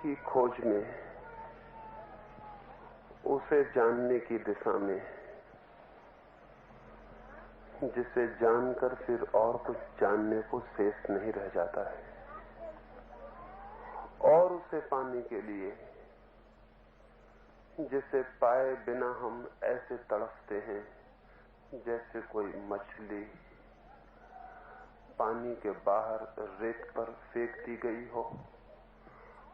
की खोज में, उसे जानने की दिशा में, जिसे जानकर फिर और कुछ जानने को शेष नहीं रह जाता है, और उसे पाने के लिए, जिसे पाए बिना हम ऐसे तड़पते हैं जैसे कोई मछली पानी के बाहर रेत पर फेंक दी गई हो,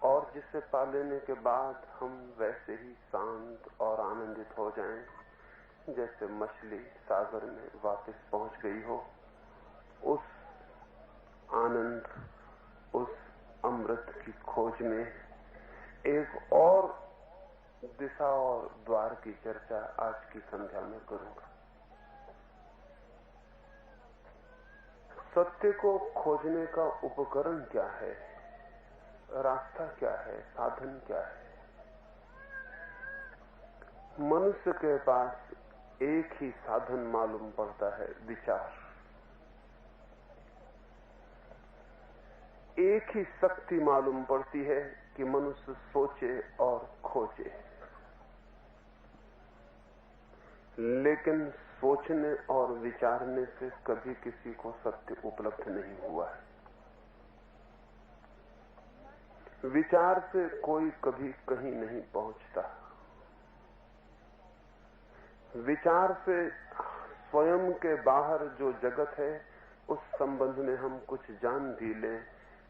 और जिसे पा लेने के बाद हम वैसे ही शांत और आनंदित हो जाएं जैसे मछली सागर में वापस पहुंच गई हो। उस आनंद, उस अमृत की खोज में एक और दिशा और द्वार की चर्चा आज की संध्या में करूंगा। सत्य को खोजने का उपकरण क्या है, रास्ता क्या है, साधन क्या है? मनुष्य के पास एक ही साधन मालूम पड़ता है, विचार। एक ही शक्ति मालूम पड़ती है कि मनुष्य सोचे और खोजे, लेकिन सोचने और विचारने से कभी किसी को सत्य उपलब्ध नहीं हुआ है। विचार से कोई कभी कहीं नहीं पहुंचता। विचार से स्वयं के बाहर जो जगत है उस संबंध में हम कुछ जान भी लें,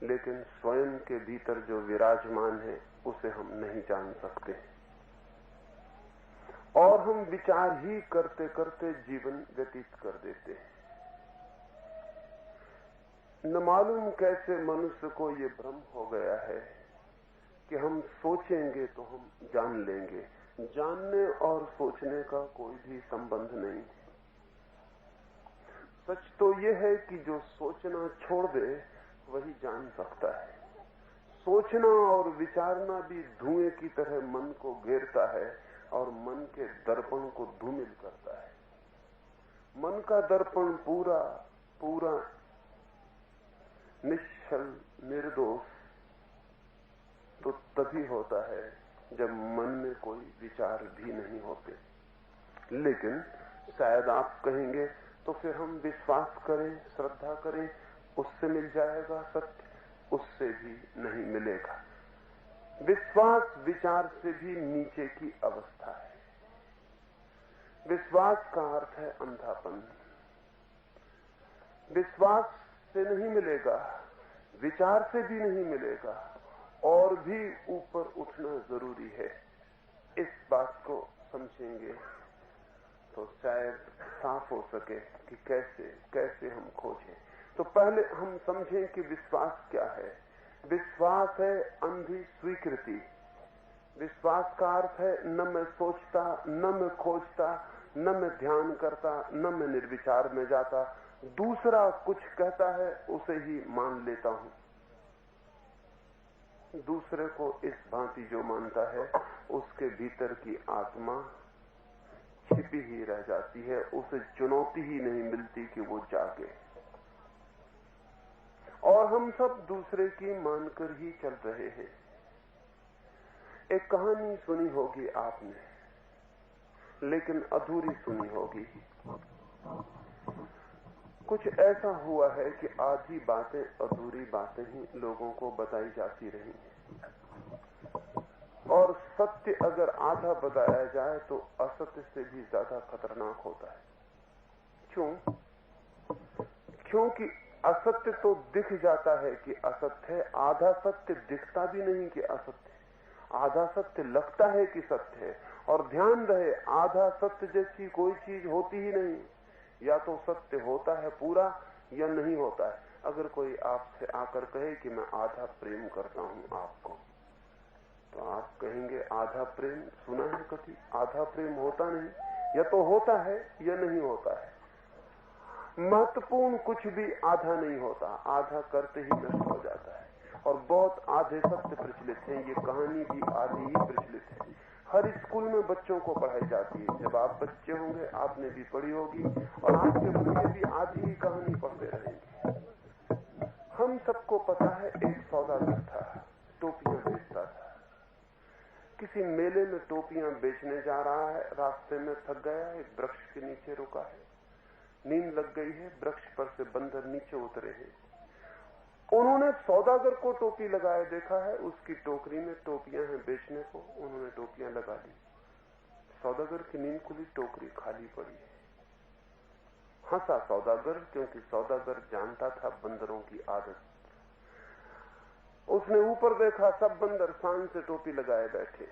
लेकिन स्वयं के भीतर जो विराजमान है उसे हम नहीं जान सकते, और हम विचार ही करते करते जीवन व्यतीत कर देते हैं। न मालूम कैसे मनुष्य को ये भ्रम हो गया है कि हम सोचेंगे तो हम जान लेंगे। जानने और सोचने का कोई भी संबंध नहीं। सच तो यह है कि जो सोचना छोड़ दे वही जान सकता है। सोचना और विचारना भी धुएं की तरह मन को घेरता है और मन के दर्पण को धूमिल करता है। मन का दर्पण पूरा पूरा निश्चल निर्दोष तो तभी होता है जब मन में कोई विचार भी नहीं होते। लेकिन शायद आप कहेंगे तो फिर हम विश्वास करें, श्रद्धा करें, उससे मिल जाएगा सत्य। उससे भी नहीं मिलेगा। विश्वास विचार से भी नीचे की अवस्था है। विश्वास का अर्थ है अंधापन। विश्वास से नहीं मिलेगा, विचार से भी नहीं मिलेगा, और भी ऊपर उठना जरूरी है। इस बात को समझेंगे तो शायद साफ हो सके कि कैसे कैसे हम खोजें। तो पहले हम समझें कि विश्वास क्या है। विश्वास है अंधी स्वीकृति। विश्वास का अर्थ है न मैं सोचता, न मैं खोजता, न मैं ध्यान करता, न मैं निर्विचार में जाता, दूसरा कुछ कहता है उसे ही मान लेता हूं। दूसरे को इस भांति जो मानता है उसके भीतर की आत्मा छिपी ही रह जाती है, उसे चुनौती ही नहीं मिलती कि वो जागे। और हम सब दूसरे की मानकर ही चल रहे हैं। एक कहानी सुनी होगी आपने, लेकिन अधूरी सुनी होगी। कुछ ऐसा हुआ है कि आधी बातें, अधूरी बातें ही लोगों को बताई जाती रही हैं, और सत्य अगर आधा बताया जाए तो असत्य से भी ज्यादा खतरनाक होता है। क्यों? क्योंकि असत्य तो दिख जाता है कि असत्य है, आधा सत्य दिखता भी नहीं कि असत्य है। आधा सत्य लगता है कि सत्य है। और ध्यान रहे, आधा सत्य जैसी कोई चीज होती ही नहीं। या तो सत्य होता है पूरा या नहीं होता है। अगर कोई आपसे आकर कहे कि मैं आधा प्रेम करता हूं आपको, तो आप कहेंगे आधा प्रेम सुना है कभी? आधा प्रेम होता नहीं। या तो होता है या नहीं होता है। महत्वपूर्ण कुछ भी आधा नहीं होता, आधा करते ही नष्ट हो जाता है। और बहुत आधे सत्य प्रचलित हैं। ये कहानी भी आधी ही प्रचलित है। हर स्कूल में बच्चों को पढ़ाई जाती है। जब आप बच्चे होंगे आपने भी पढ़ी होगी, और आपके बच्चे भी आधी ही कहानी पढ़ते रहेंगे। हम सबको पता है एक सौदागर था, टोपियां बेचता था। किसी मेले में टोपियां बेचने जा रहा है, रास्ते में थक गया, एक वृक्ष के नीचे रुका है, नींद लग गई है, वृक्ष पर से बंदर नीचे उतरे हैं। उन्होंने सौदागर को टोपी लगाए देखा है, उसकी टोकरी में टोपियां हैं बेचने को, उन्होंने टोपियां लगा ली। सौदागर की नींद खुली, टोकरी खाली पड़ी है। हंसा सौदागर, क्योंकि सौदागर जानता था बंदरों की आदत। उसने ऊपर देखा, सब बंदर शान से टोपी लगाए बैठे।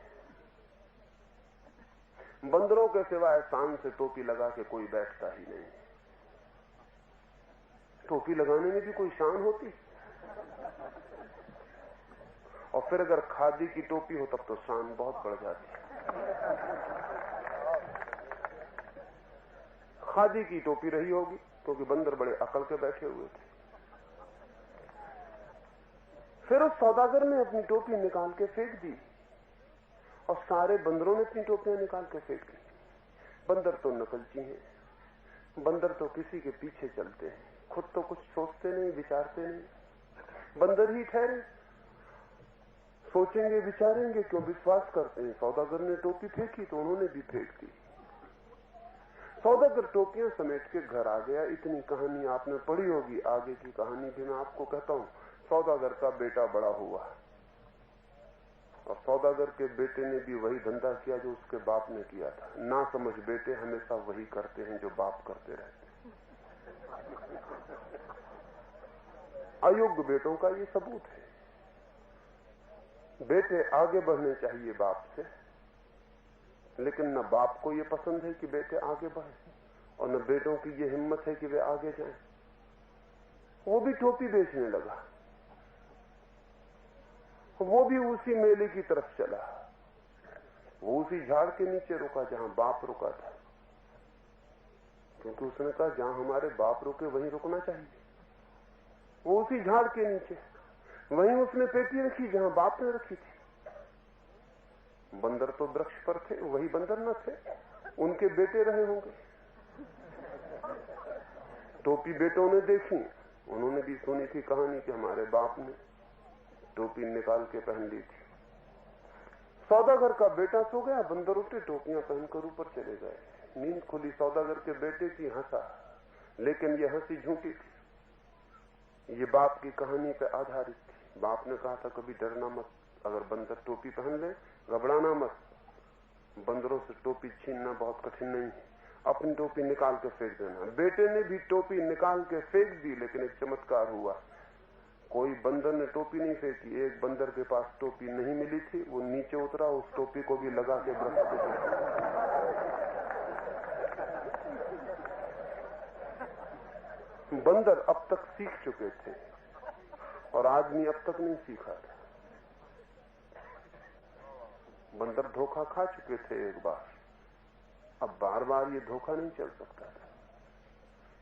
बंदरों के सिवाय शान से टोपी लगा के कोई बैठता ही नहीं। टोपी लगाने में भी कोई शान होती, और फिर अगर खादी की टोपी हो तब तो शान बहुत बढ़ जाती। खादी की टोपी रही होगी क्योंकि बंदर बड़े अकल के बैठे हुए थे। फिर उस सौदागर ने अपनी टोपी निकाल के फेंक दी और सारे बंदरों ने अपनी टोपियां निकाल के फेंक दी। बंदर तो नकलची हैं, बंदर तो किसी के पीछे चलते हैं, खुद तो कुछ सोचते नहीं, विचारते नहीं। बंदर ही ठहरे, सोचेंगे विचारेंगे क्यों, विश्वास करते हैं। सौदागर ने टोपी फेंकी तो उन्होंने भी फेंक दी। सौदागर टोपियां समेट के घर आ गया। इतनी कहानी आपने पढ़ी होगी, आगे की कहानी भी मैं आपको कहता हूं। सौदागर का बेटा बड़ा हुआ और सौदागर के बेटे ने भी वही धंधा किया जो उसके बाप ने किया था। ना समझ बेटे हमेशा वही करते हैं जो बाप करते रहते हैं। अयोग्य बेटों का ये सबूत है। बेटे आगे बढ़ने चाहिए बाप से, लेकिन न बाप को ये पसंद है कि बेटे आगे बढ़े और न बेटों की ये हिम्मत है कि वे आगे जाएं। वो भी टोपी बेचने लगा, वो भी उसी मेले की तरफ चला। वो उसी झाड़ के नीचे रुका जहां बाप रुका था, क्योंकि उसने कहा जहां हमारे बाप रुके वहीं रुकना चाहिए। वो उसी झाड़ के नीचे, वहीं उसने पेटी रखी जहां बाप ने रखी थी। बंदर तो वृक्ष पर थे, वही बंदर न थे, उनके बेटे रहे होंगे। टोपी बेटों ने देखी, उन्होंने भी सुनी थी कहानी कि हमारे बाप ने टोपी निकाल के पहन ली थी। सौदागर का बेटा सो गया, बंदर उठे, टोपियां पहनकर ऊपर चले गए। नींद खुली सौदागर के बेटे की, हंसा, लेकिन यह हंसी झूठी थी। ये बाप की कहानी पे आधारित थी। बाप ने कहा था कभी डरना मत, अगर बंदर टोपी पहन ले घबराना मत। बंदरों से टोपी छीनना बहुत कठिन नहीं है, अपनी टोपी निकाल के फेंक देना। बेटे ने भी टोपी निकाल के फेंक दी, लेकिन एक चमत्कार हुआ। कोई बंदर ने टोपी नहीं फेंकी। एक बंदर के पास टोपी नहीं मिली थी, वो नीचे उतरा, उस टोपी को भी लगा के वृक्ष पे चढ़ा। बंदर अब तक सीख चुके थे और आदमी अब तक नहीं सीखा था। बंदर धोखा खा चुके थे एक बार, अब बार बार ये धोखा नहीं चल सकता था।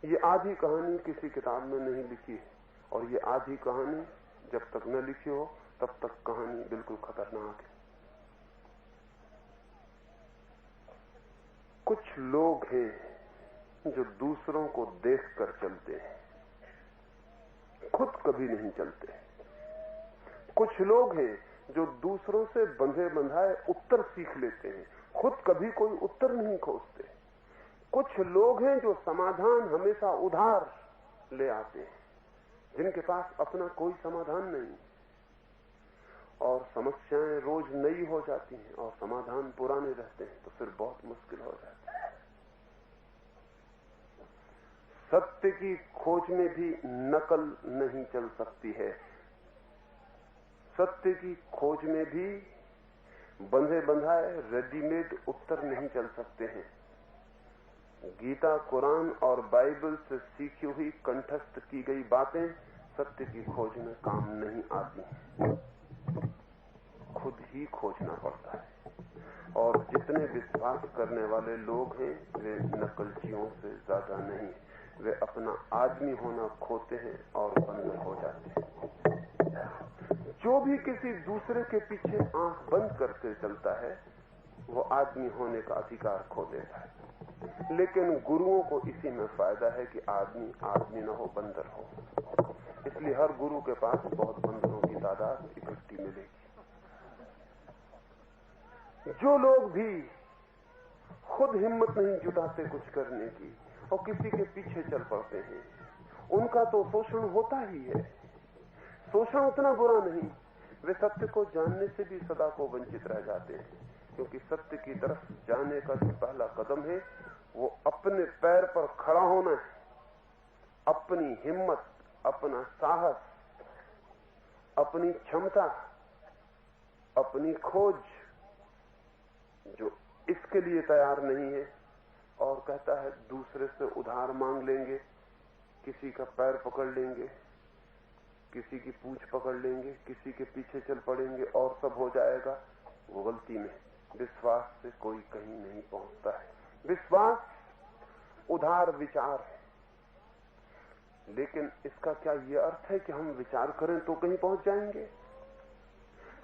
ये आधी कहानी किसी किताब में नहीं लिखी है, और ये आधी कहानी जब तक न लिखी हो तब तक कहानी बिल्कुल खतरनाक है। कुछ लोग हैं जो दूसरों को देखकर चलते हैं, खुद कभी नहीं चलते। कुछ लोग हैं जो दूसरों से बंधे बंधाए उत्तर सीख लेते हैं, खुद कभी कोई उत्तर नहीं खोजते। कुछ लोग हैं जो समाधान हमेशा उधार ले आते हैं, जिनके पास अपना कोई समाधान नहीं, और समस्याएं रोज नई हो जाती हैं और समाधान पुराने रहते हैं, तो फिर बहुत मुश्किल हो जाती है। सत्य की खोज में भी नकल नहीं चल सकती है। सत्य की खोज में भी बंधे बंधाए रेडीमेड उत्तर नहीं चल सकते हैं। गीता, कुरान और बाइबल से सीखी हुई, कंठस्थ की गई बातें सत्य की खोज में काम नहीं आती, खुद ही खोजना पड़ता है। और जितने विश्वास करने वाले लोग हैं वे नकलचियों से ज्यादा नहीं, वे अपना आदमी होना खोते हैं और बंदर हो जाते हैं। जो भी किसी दूसरे के पीछे आंख बंद करके चलता है वो आदमी होने का अधिकार खो देता है। लेकिन गुरुओं को इसी में फायदा है कि आदमी आदमी न हो, बंदर हो। इसलिए हर गुरु के पास बहुत बंदरों की तादाद इकट्ठी मिलेगी। जो लोग भी खुद हिम्मत नहीं जुटाते कुछ करने की और किसी के पीछे चल पड़ते हैं, उनका तो शोषण होता ही है। शोषण उतना बुरा नहीं, वे सत्य को जानने से भी सदा को वंचित रह जाते हैं, क्योंकि सत्य की तरफ जाने का जो पहला कदम है वो अपने पैर पर खड़ा होना है। अपनी हिम्मत, अपना साहस, अपनी क्षमता, अपनी खोज, जो इसके लिए तैयार नहीं है और कहता है दूसरे से उधार मांग लेंगे, किसी का पैर पकड़ लेंगे, किसी की पूंछ पकड़ लेंगे, किसी के पीछे चल पड़ेंगे और सब हो जाएगा, वो गलती में। विश्वास से कोई कहीं नहीं पहुंचता है। विश्वास उधार विचार है, लेकिन इसका क्या यह अर्थ है कि हम विचार करें तो कहीं पहुंच जाएंगे?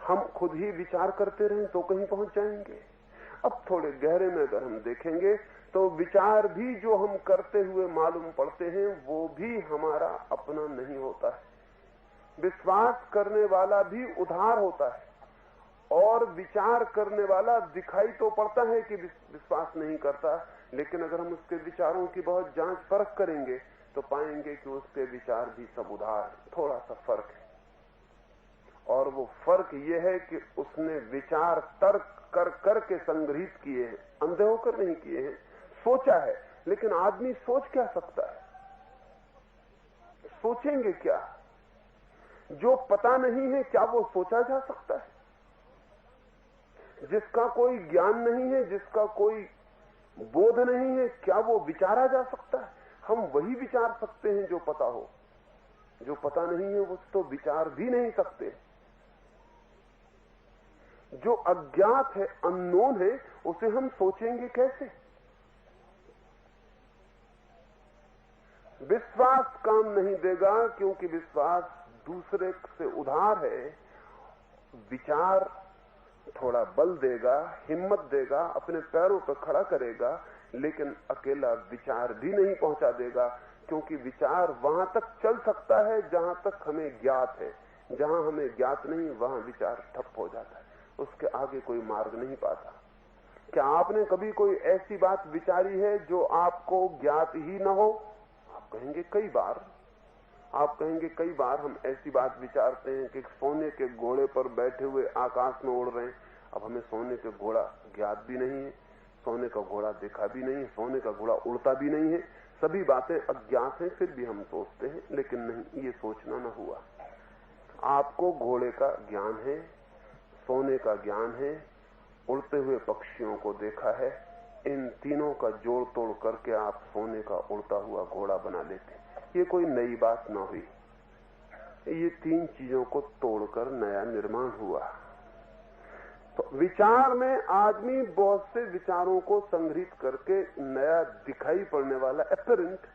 हम खुद ही विचार करते रहें तो कहीं पहुंच जाएंगे? अब थोड़े गहरे में अगर हम देखेंगे तो विचार भी जो हम करते हुए मालूम पड़ते हैं वो भी हमारा अपना नहीं होता है। विश्वास करने वाला भी उधार होता है और विचार करने वाला दिखाई तो पड़ता है कि विश्वास नहीं करता, लेकिन अगर हम उसके विचारों की बहुत जांच परख करेंगे तो पाएंगे कि उसके विचार भी सब उधार। थोड़ा सा फर्क है, और वो फर्क ये है कि उसने विचार तर्क कर करके संग्रहित किए हैं, अंधे होकर नहीं किए हैं। सोचा है, लेकिन आदमी सोच क्या सकता है? सोचेंगे क्या? जो पता नहीं है क्या वो सोचा जा सकता है? जिसका कोई ज्ञान नहीं है, जिसका कोई बोध नहीं है, क्या वो विचारा जा सकता है? हम वही विचार सकते हैं जो पता हो। जो पता नहीं है वो तो विचार भी नहीं सकते। जो अज्ञात है, अननोन है, उसे हम सोचेंगे कैसे? विश्वास काम नहीं देगा, क्योंकि विश्वास दूसरे से उधार है। विचार थोड़ा बल देगा, हिम्मत देगा, अपने पैरों पर खड़ा करेगा, लेकिन अकेला विचार भी नहीं पहुंचा देगा, क्योंकि विचार वहां तक चल सकता है जहां तक हमें ज्ञात है। जहां हमें ज्ञात नहीं वहां विचार ठप हो जाता है, उसके आगे कोई मार्ग नहीं पाता। क्या आपने कभी कोई ऐसी बात विचारी है जो आपको ज्ञात ही न हो? आप कहेंगे कई बार। आप कहेंगे कई बार हम ऐसी बात विचारते हैं कि सोने के घोड़े पर बैठे हुए आकाश में उड़ रहे हैं। अब हमें सोने के घोड़ा ज्ञात भी नहीं है, सोने का घोड़ा देखा भी नहीं, सोने का घोड़ा उड़ता भी नहीं है। सभी बातें अज्ञात हैं, फिर भी हम सोचते हैं, लेकिन नहीं, ये सोचना न हुआ। आपको घोड़े का ज्ञान है, सोने का ज्ञान है, उड़ते हुए पक्षियों को देखा है। इन तीनों का जोड़ तोड़ करके आप सोने का उड़ता हुआ घोड़ा बना लेते। ये कोई नई बात न हुई, ये तीन चीजों को तोड़कर नया निर्माण हुआ। तो विचार में आदमी बहुत से विचारों को संग्रहित करके नया दिखाई पड़ने वाला, एपरेंट,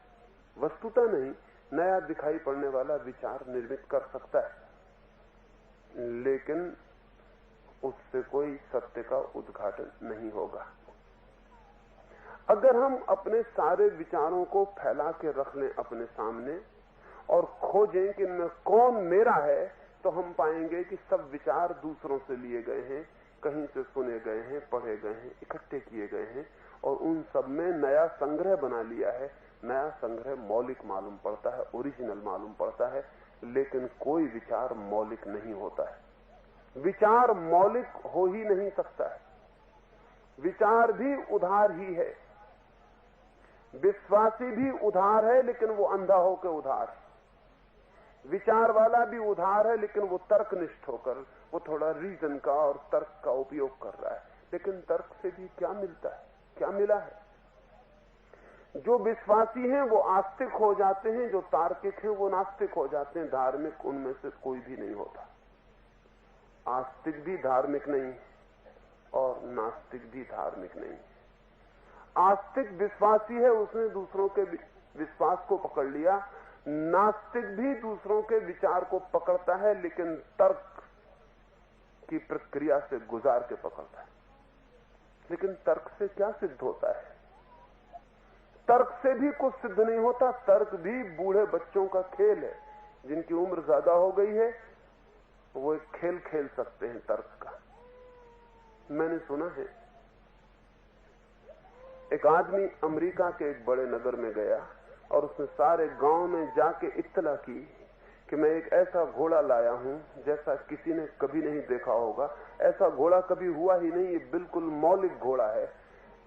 वस्तुता नहीं, नया दिखाई पड़ने वाला विचार निर्मित कर सकता है, लेकिन उससे कोई सत्य का उद्घाटन नहीं होगा। अगर हम अपने सारे विचारों को फैला के रख लें अपने सामने और खोजें कि इनमें कौन मेरा है, तो हम पाएंगे कि सब विचार दूसरों से लिए गए हैं, कहीं से सुने गए हैं, पढ़े गए हैं, इकट्ठे किए गए हैं, और उन सब में नया संग्रह बना लिया है। नया संग्रह मौलिक मालूम पड़ता है, ओरिजिनल मालूम पड़ता है, लेकिन कोई विचार मौलिक नहीं होता है। विचार मौलिक हो ही नहीं सकता है। विचार भी उधार ही है। विश्वासी भी उधार है, लेकिन वो अंधा होकर उधार है। विचार वाला भी उधार है, लेकिन वो तर्कनिष्ठ होकर वो थोड़ा रीजन का और तर्क का उपयोग कर रहा है। लेकिन तर्क से भी क्या मिलता है? क्या मिला है? जो विश्वासी हैं वो आस्तिक हो जाते हैं, जो तार्किक हैं वो नास्तिक हो जाते हैं। धार्मिक उनमें से कोई भी नहीं होता। आस्तिक भी धार्मिक नहीं और नास्तिक भी धार्मिक नहीं। आस्तिक विश्वासी है, उसने दूसरों के विश्वास को पकड़ लिया। नास्तिक भी दूसरों के विचार को पकड़ता है, लेकिन तर्क की प्रक्रिया से गुजार के पकड़ता है। लेकिन तर्क से क्या सिद्ध होता है? तर्क से भी कुछ सिद्ध नहीं होता। तर्क भी बूढ़े बच्चों का खेल है। जिनकी उम्र ज्यादा हो गई है वो एक खेल खेल सकते हैं तर्क का। मैंने सुना है एक आदमी अमेरिका के एक बड़े नगर में गया और उसने सारे गांव में जाके इत्तला की कि मैं एक ऐसा घोड़ा लाया हूं जैसा किसी ने कभी नहीं देखा होगा। ऐसा घोड़ा कभी हुआ ही नहीं, ये बिल्कुल मौलिक घोड़ा है।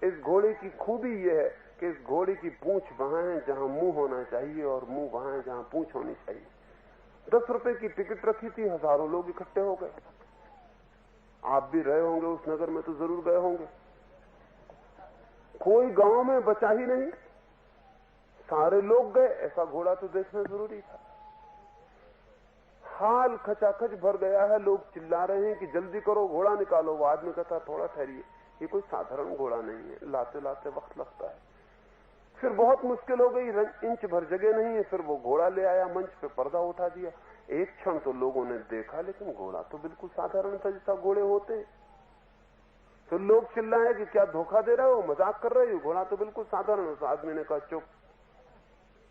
इस घोड़े की खूबी यह है कि इस घोड़े की पूंछ वहां है जहां मुंह होना चाहिए और मुंह वहां है जहां पूंछ होनी चाहिए। 10 रुपए की टिकट रखी थी, हजारों लोग इकट्ठे हो गए। आप भी रहे होंगे उस नगर में तो जरूर गए होंगे। कोई गांव में बचा ही नहीं, सारे लोग गए। ऐसा घोड़ा तो देखना जरूरी था। हाल खचाखच भर गया है, लोग चिल्ला रहे हैं कि जल्दी करो, घोड़ा निकालो। वो आदमी कहता थोड़ा ठहरिए, ये कोई साधारण घोड़ा नहीं है, लाते लाते वक्त लगता है। फिर बहुत मुश्किल हो गई, इंच भर जगह नहीं है। फिर वो घोड़ा ले आया, मंच पे पर्दा उठा दिया। एक क्षण तो लोगों ने देखा, लेकिन घोड़ा तो बिल्कुल साधारण था जैसा घोड़े होते हैं। तो लोग चिल्लाए कि क्या धोखा दे रहे हो, मजाक कर रहे हो, घोड़ा तो बिल्कुल साधारण। उस आदमी ने कहा चुप,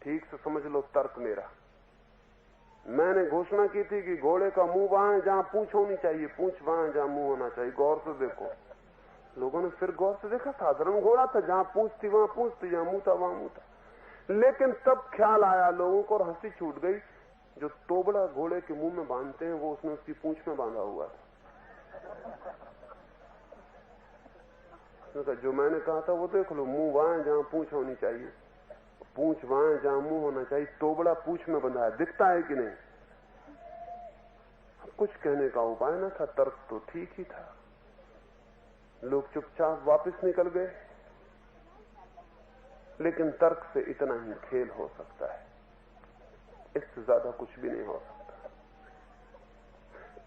ठीक से समझ लो तर्क मेरा। मैंने घोषणा की थी कि घोड़े का मुंह वहां है जहां पूंछ होनी चाहिए, पूंछ वहां है जहां मुंह होना चाहिए। गौर से देखो। लोगों ने फिर गौर से देखा, साधारण घोड़ा था, जहां पूंछ थी वहां पूंछ थी, जहां मुंह था वहां मुंह था। लेकिन तब ख्याल आया लोगों को और हंसी छूट गई। जो तोबड़ा घोड़े के मुंह में बांधते हैं वो उसने उसकी पूंछ में बांधा हुआ था। जो मैंने कहा था वो देख लो, मुंह वहां है जहां पूंछ होनी चाहिए, पूंछ वहां है जहां मुंह होना चाहिए। तोबड़ा पूंछ में बंधा है, दिखता है कि नहीं? कुछ कहने का उपाय न था, तर्क तो ठीक ही था। लोग चुपचाप वापस निकल गए। लेकिन तर्क से इतना ही खेल हो सकता है, इससे ज्यादा कुछ भी नहीं हो सकता।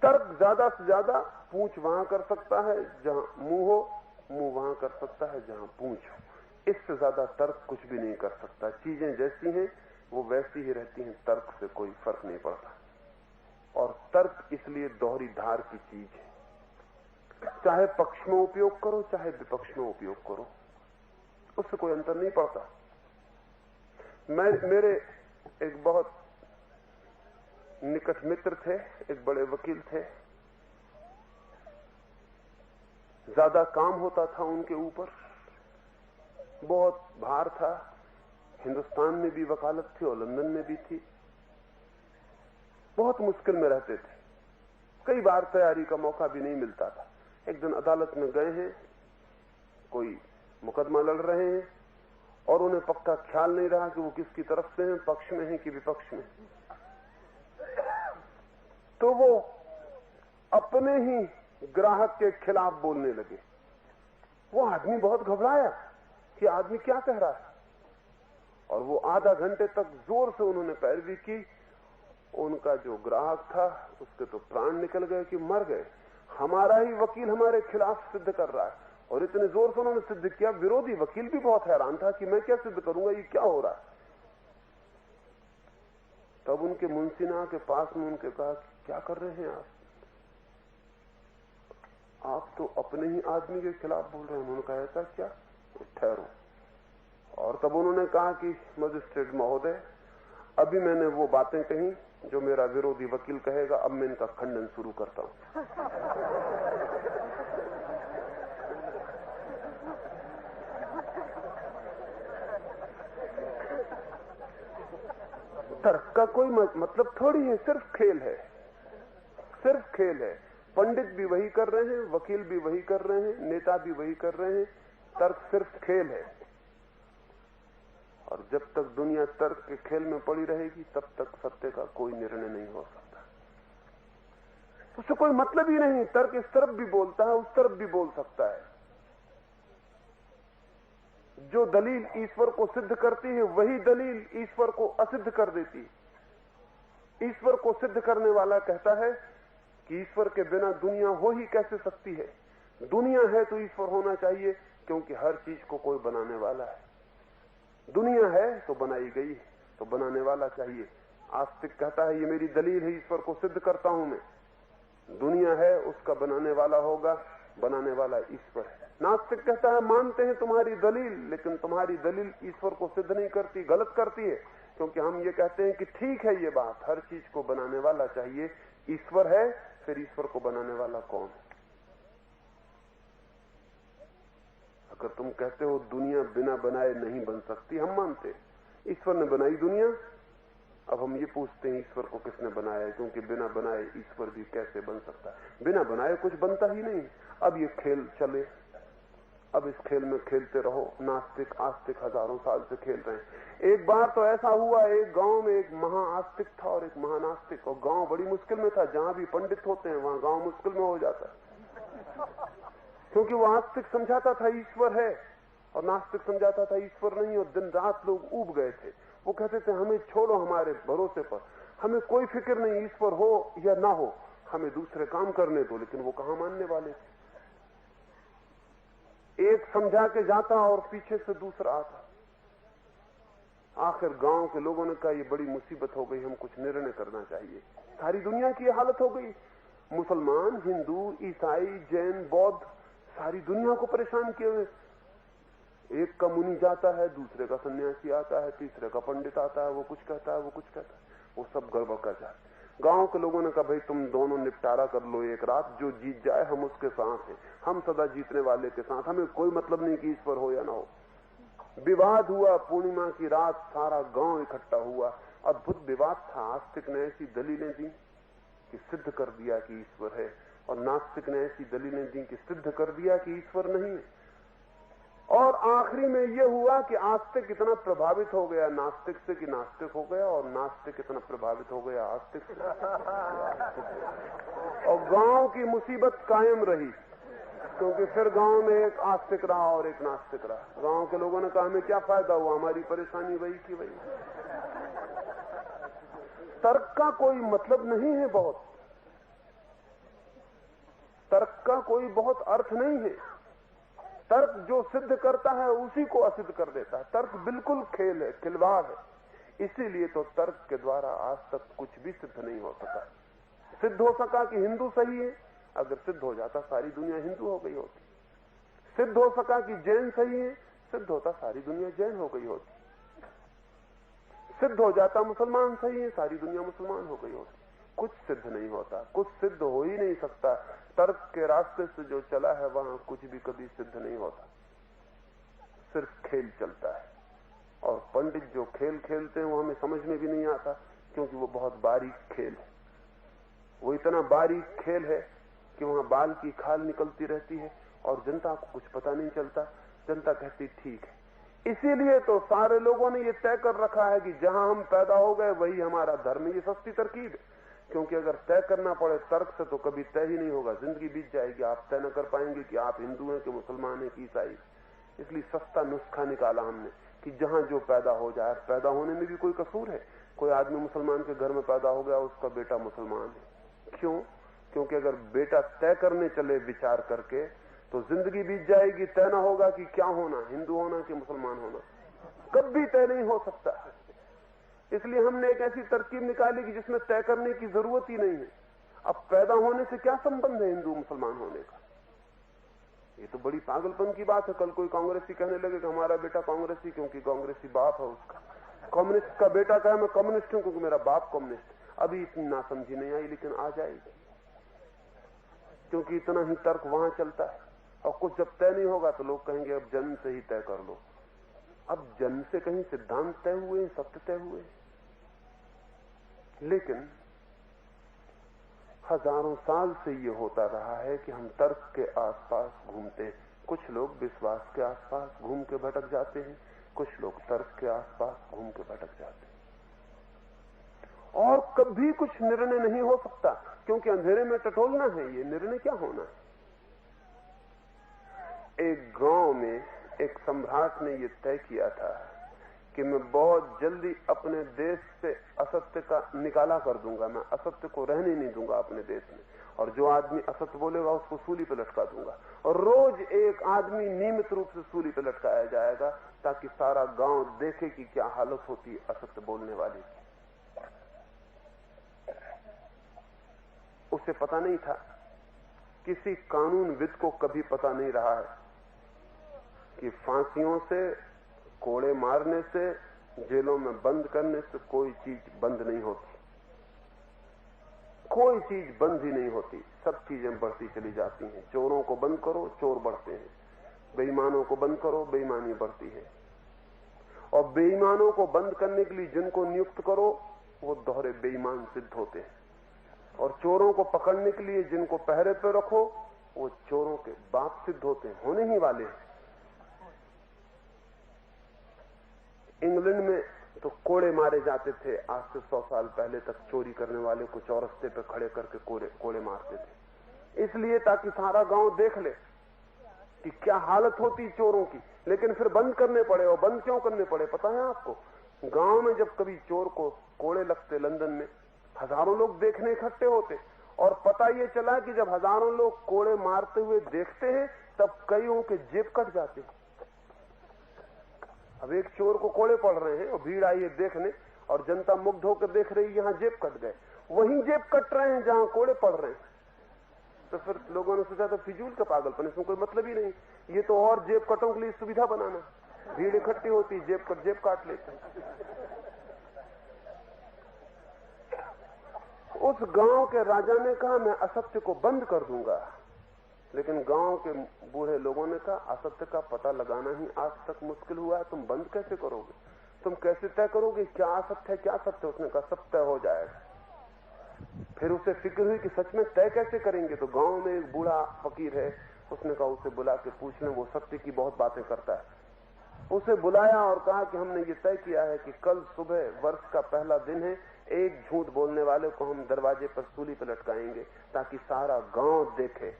तर्क ज्यादा से ज्यादा पूंछ वहां कर सकता है जहां मुंह हो, मुंह वहां कर सकता है जहां पूंछ हो। इससे ज्यादा तर्क कुछ भी नहीं कर सकता। चीजें जैसी हैं वो वैसी ही रहती हैं, तर्क से कोई फर्क नहीं पड़ता। और तर्क इसलिए दोहरी धार की चीज है। चाहे पक्ष में उपयोग करो चाहे विपक्ष में उपयोग करो, उससे कोई अंतर नहीं पड़ता। मेरे एक बहुत निकट मित्र थे, एक बड़े वकील थे। ज्यादा काम होता था उनके ऊपर, बहुत भार था। हिंदुस्तान में भी वकालत थी और लंदन में भी थी। बहुत मुश्किल में रहते थे, कई बार तैयारी का मौका भी नहीं मिलता था। एक दिन अदालत में गए हैं, कोई मुकदमा लड़ रहे हैं और उन्हें पक्का ख्याल नहीं रहा कि वो किसकी तरफ से हैं, पक्ष में हैं कि विपक्ष में। तो वो अपने ही ग्राहक के खिलाफ बोलने लगे। वो आदमी बहुत घबराया कि आदमी क्या कह रहा है, और वो आधा घंटे तक जोर से उन्होंने पैरवी की। उनका जो ग्राहक था उसके तो प्राण निकल गए कि मर गए। हमारा ही वकील हमारे खिलाफ सिद्ध कर रहा है, और इतने जोर से उन्होंने सिद्ध किया। विरोधी वकील भी बहुत हैरान था कि मैं क्या सिद्ध करूंगा, ये क्या हो रहा है। तब उनके मुंशी ने आके पास में उनके कहा कि क्या कर रहे हैं आप तो अपने ही आदमी के खिलाफ बोल रहे हैं। उन्होंने कहा ऐसा क्या, ठहरो। और तब उन्होंने कहा कि मजिस्ट्रेट महोदय, अभी मैंने वो बातें कही जो मेरा विरोधी वकील कहेगा, अब मैं इनका खंडन शुरू करता हूं। तर्क का कोई मतलब थोड़ी है, सिर्फ खेल है, सिर्फ खेल है। पंडित भी वही कर रहे हैं, वकील भी वही कर रहे हैं, नेता भी वही कर रहे हैं। तर्क सिर्फ खेल है। और जब तक दुनिया तर्क के खेल में पड़ी रहेगी तब तक सत्य का कोई निर्णय नहीं हो सकता। उससे कोई मतलब ही नहीं। तर्क इस तरफ भी बोलता है, उस तरफ भी बोल सकता है। जो दलील ईश्वर को सिद्ध करती है वही दलील ईश्वर को असिद्ध कर देती है। ईश्वर को सिद्ध करने वाला कहता है कि ईश्वर के बिना दुनिया हो ही कैसे सकती है। दुनिया है तो ईश्वर होना चाहिए, क्योंकि हर चीज को कोई बनाने वाला है। दुनिया है तो बनाई गई, तो बनाने वाला चाहिए। आस्तिक कहता है ये मेरी दलील है, ईश्वर को सिद्ध करता हूं मैं। दुनिया है, उसका बनाने वाला होगा, बनाने वाला ईश्वर है। नास्तिक कहता है मानते हैं तुम्हारी दलील, लेकिन तुम्हारी दलील ईश्वर को सिद्ध नहीं करती, गलत करती है। क्योंकि हम ये कहते हैं कि ठीक है ये बात, हर चीज को बनाने वाला चाहिए, ईश्वर है, फिर ईश्वर को बनाने वाला कौन है? कर तुम कहते हो दुनिया बिना बनाए नहीं बन सकती। हम मानते ईश्वर ने बनाई दुनिया। अब हम ये पूछते हैं ईश्वर को किसने बनाया, क्योंकि बिना बनाए ईश्वर भी कैसे बन सकता है। बिना बनाए कुछ बनता ही नहीं। अब ये खेल चले, अब इस खेल में खेलते रहो। नास्तिक आस्तिक हजारों साल से खेल रहे हैं। एक बार तो ऐसा हुआ, एक गांव में एक महाआस्तिक था और एक महानास्तिक, और गांव बड़ी मुश्किल में था। जहां भी पंडित होते हैं वहां गांव मुश्किल में हो जाता है, क्योंकि वो आस्तिक समझाता था ईश्वर है और नास्तिक समझाता था ईश्वर नहीं, और दिन रात लोग ऊब गए थे। वो कहते थे हमें छोड़ो हमारे भरोसे पर, हमें कोई फिक्र नहीं ईश्वर हो या ना हो, हमें दूसरे काम करने दो। लेकिन वो कहां मानने वाले थे। एक समझा के जाता और पीछे से दूसरा आता। आखिर गांव के लोगों ने कहा ये बड़ी मुसीबत हो गई, हम कुछ निर्णय करना चाहिए। सारी दुनिया की हालत हो गई, मुसलमान, हिंदू, ईसाई, जैन, बौद्ध, सारी दुनिया को परेशान किए हुए। एक का मुनि जाता है, दूसरे का सन्यासी आता है, तीसरे का पंडित आता है, वो कुछ कहता है, वो कुछ कहता है, वो सब गड़बड़ कर जाते। गांव के लोगों ने कहा भाई तुम दोनों निपटारा कर लो एक रात, जो जीत जाए हम उसके साथ हैं, हम सदा जीतने वाले के साथ, हमें कोई मतलब नहीं कि ईश्वर हो या ना हो। विवाद हुआ, पूर्णिमा की रात सारा गांव इकट्ठा हुआ। अद्भुत विवाद था। आस्तिक ने ऐसी दलीलें दी कि सिद्ध कर दिया कि ईश्वर है, और नास्तिक ने ऐसी दलीलें दी कि सिद्ध कर दिया कि ईश्वर नहीं है। और आखिरी में यह हुआ कि आस्तिक इतना प्रभावित हो गया नास्तिक से कि नास्तिक हो गया, और नास्तिक इतना प्रभावित हो गया आस्तिक से, और गांव की मुसीबत कायम रही, क्योंकि फिर गांव में एक आस्तिक रहा और एक नास्तिक रहा। गांव के लोगों ने कहा हमें क्या फायदा हुआ, हमारी परेशानी वही की वही। तर्क का कोई मतलब नहीं है, बहुत तर्क का कोई बहुत अर्थ नहीं है। तर्क जो सिद्ध करता है उसी को असिद्ध कर देता है। तर्क बिल्कुल खेल है, खिलवाड़ है। इसीलिए तो तर्क के द्वारा आज तक कुछ भी सिद्ध नहीं हो सका। सिद्ध हो सका कि हिंदू सही है, अगर सिद्ध हो जाता सारी दुनिया हिंदू हो गई होती। सिद्ध हो सका कि जैन सही है, सिद्ध होता सारी दुनिया जैन हो गई होती। सिद्ध हो जाता मुसलमान सही है, सारी दुनिया मुसलमान हो गई होती। कुछ सिद्ध नहीं होता, कुछ सिद्ध हो ही नहीं सकता। तर्क के रास्ते से जो चला है वहां कुछ भी कभी सिद्ध नहीं होता, सिर्फ खेल चलता है। और पंडित जो खेल खेलते हैं वो हमें समझ में भी नहीं आता, क्योंकि वो बहुत बारीक खेल है। वो इतना बारीक खेल है कि वहां बाल की खाल निकलती रहती है और जनता को कुछ पता नहीं चलता। जनता कहती ठीक है। इसीलिए तो सारे लोगों ने ये तय कर रखा है कि जहां हम पैदा हो गए वही हमारा धर्म है। ये सस्ती तरकीब है, क्योंकि अगर तय करना पड़े तर्क से तो कभी तय ही नहीं होगा, जिंदगी बीत जाएगी, आप तय न कर पाएंगे कि आप हिंदू हैं कि मुसलमान हैं कि ईसाई। इसलिए सस्ता नुस्खा निकाला हमने कि जहां जो पैदा हो जाए। पैदा होने में भी कोई कसूर है? कोई आदमी मुसलमान के घर में पैदा हो गया, उसका बेटा मुसलमान है, क्यों? क्योंकि अगर बेटा तय करने चले विचार करके तो जिंदगी बीत जाएगी, तय न होगा कि क्या होना, हिंदू होना कि मुसलमान होना, कभी तय नहीं हो सकता। इसलिए हमने एक ऐसी तरकीब निकाली कि जिसमें तय करने की जरूरत ही नहीं है। अब पैदा होने से क्या संबंध है हिंदू मुसलमान होने का? ये तो बड़ी पागलपन की बात है। कल कोई कांग्रेसी कहने लगे कि हमारा बेटा कांग्रेसी क्योंकि कांग्रेसी बाप है उसका, कम्युनिस्ट का बेटा कहे मैं कम्युनिस्ट हूं क्योंकि मेरा बाप कम्युनिस्ट। अभी इतनी नासमझी नहीं आई, लेकिन आ जाएगी, क्योंकि इतना ही तर्क वहां चलता है। और कुछ जब तय नहीं होगा तो लोग कहेंगे अब जन्म से ही तय कर लो। अब जन्म से कहीं सिद्धांत तय हुए, सत्य तय हुए? लेकिन हजारों साल से ये होता रहा है कि हम तर्क के आसपास घूमते हैं। कुछ लोग विश्वास के आसपास घूम के भटक जाते हैं, कुछ लोग तर्क के आसपास घूम के भटक जाते हैं, और कभी कुछ निर्णय नहीं हो सकता, क्योंकि अंधेरे में टटोलना है। ये निर्णय क्या होना है? एक गांव में एक सम्राट ने ये तय किया था कि मैं बहुत जल्दी अपने देश से असत्य का निकाला कर दूंगा, मैं असत्य को रहने नहीं दूंगा अपने देश में, और जो आदमी असत्य बोलेगा उसको सूली पे लटका दूंगा। और रोज एक आदमी नियमित रूप से सूली पे लटकाया जाएगा, ताकि सारा गांव देखे कि क्या हालत होती है असत्य बोलने वाले की। उसे पता नहीं था, किसी कानूनविद को कभी पता नहीं रहा है कि फांसियों से, कोड़े मारने से, जेलों में बंद करने से कोई चीज बंद नहीं होती। कोई चीज बंद ही नहीं होती, सब चीजें बढ़ती चली जाती हैं। चोरों को बंद करो, चोर बढ़ते हैं। बेईमानों को बंद करो, बेईमानी बढ़ती है। और बेईमानों को बंद करने के लिए जिनको नियुक्त करो वो दोहरे बेईमान सिद्ध होते हैं। और चोरों को पकड़ने के लिए जिनको पहरे पे रखो वो चोरों के बाप सिद्ध होते हैं, होने ही वाले हैं। इंग्लैंड में तो कोड़े मारे जाते थे, आज से 100 साल पहले तक चोरी करने वाले को चौरस्ते पे खड़े करके कोड़े मारते थे, इसलिए ताकि सारा गांव देख ले कि क्या हालत होती चोरों की। लेकिन फिर बंद करने पड़े, और बंद क्यों करने पड़े पता है आपको? गांव में जब कभी चोर को कोड़े लगते लंदन में, हजारों लोग देखने इकट्ठे होते, और पता ये चला कि जब हजारों लोग कोड़े मारते हुए देखते हैं तब कईयों के जेब कट जाते। अब एक चोर को कोड़े पड़ रहे हैं और भीड़ आई है देखने, और जनता मुग्ध होकर देख रही, यहां जेब कट गए, वहीं जेब कट रहे हैं जहां कोड़े पड़ रहे हैं। तो फिर लोगों ने सोचा तो फिजूल का पागलपन, इसमें कोई मतलब ही नहीं, ये तो और जेब कटों के लिए सुविधा बनाना, भीड़ इकट्ठी होती, जेब काट लेते। उस गांव के राजा ने कहा मैं असत्य को बंद कर दूंगा, लेकिन गांव के बूढ़े लोगों ने कहा असत्य का पता लगाना ही आज तक मुश्किल हुआ है, तुम बंद कैसे करोगे? तुम कैसे तय करोगे क्या असत्य है क्या सत्य? उसने कहा सब तय हो जाएगा। फिर उसे फिक्र हुई कि सच में तय कैसे करेंगे? तो गांव में एक बूढ़ा फकीर है, उसने कहा उसे बुला के पूछ लें, वो सत्य की बहुत बातें करता है। उसे बुलाया और कहा कि हमने ये तय किया है कि कल सुबह वर्ष का पहला दिन है, एक झूठ बोलने वाले को हम दरवाजे पर सूली पर लटकाएंगे ताकि सारा गांव देखे।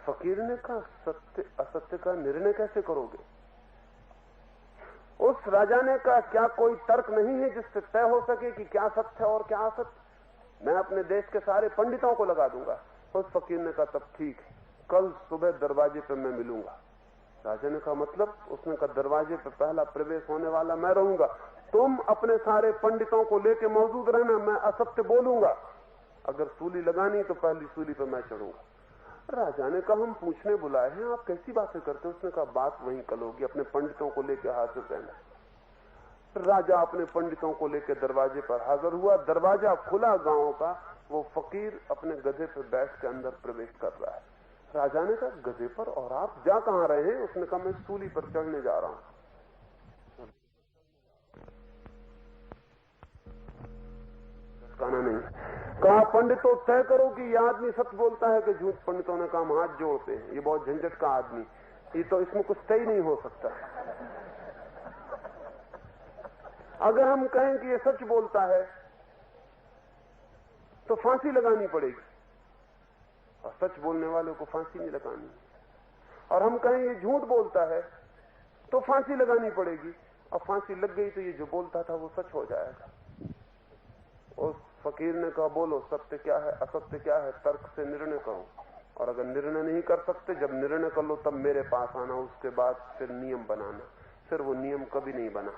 फकीर ने कहा सत्य असत्य का निर्णय कैसे करोगे? उस राजा ने कहा क्या कोई तर्क नहीं है जिससे तय हो सके कि क्या सत्य है और क्या असत्य? मैं अपने देश के सारे पंडितों को लगा दूंगा। उस फकीर ने कहा तब ठीक है, कल सुबह दरवाजे पर मैं मिलूंगा। राजा ने कहा मतलब? उसने कहा दरवाजे पर पहला प्रवेश होने वाला मैं रहूंगा, तुम अपने सारे पंडितों को लेके मौजूद रहना, मैं असत्य बोलूंगा, अगर सूली लगानी तो पहली सूली पर मैं चढ़ूंगा। राजा ने कहा हम पूछने बुलाए हैं, आप कैसी बातें करते हो? उसने कहा बात वहीं कल होगी, अपने पंडितों को लेकर हाजिर रहना। राजा अपने पंडितों को लेकर दरवाजे पर हाजिर हुआ, दरवाजा खुला गांव का, वो फकीर अपने गधे पर बैठ के अंदर प्रवेश कर रहा है। राजा ने कहा गधे पर, और आप जा कहां रहे हैं? उसने कहा मैं सूली पर चढ़ने जा रहा हूं। कहना नहीं, कहा पंडितों तय करो कि यह आदमी सच बोलता है कि झूठ। पंडितों ने कहा हम हाथ जोड़ते हैं, ये बहुत झंझट का आदमी, ये तो इसमें कुछ तय नहीं हो सकता। अगर हम कहें कि ये सच बोलता है तो फांसी लगानी पड़ेगी, और सच बोलने वाले को फांसी नहीं लगानी। और हम कहें ये झूठ बोलता है तो फांसी लगानी पड़ेगी, और फांसी लग गई तो ये जो बोलता था वो सच हो जाएगा। उस फकीर ने कहा बोलो सत्य क्या है असत्य क्या है, तर्क से निर्णय करो, और अगर निर्णय नहीं कर सकते, जब निर्णय कर लो तब मेरे पास आना, उसके बाद फिर नियम बनाना। फिर वो नियम कभी नहीं बना,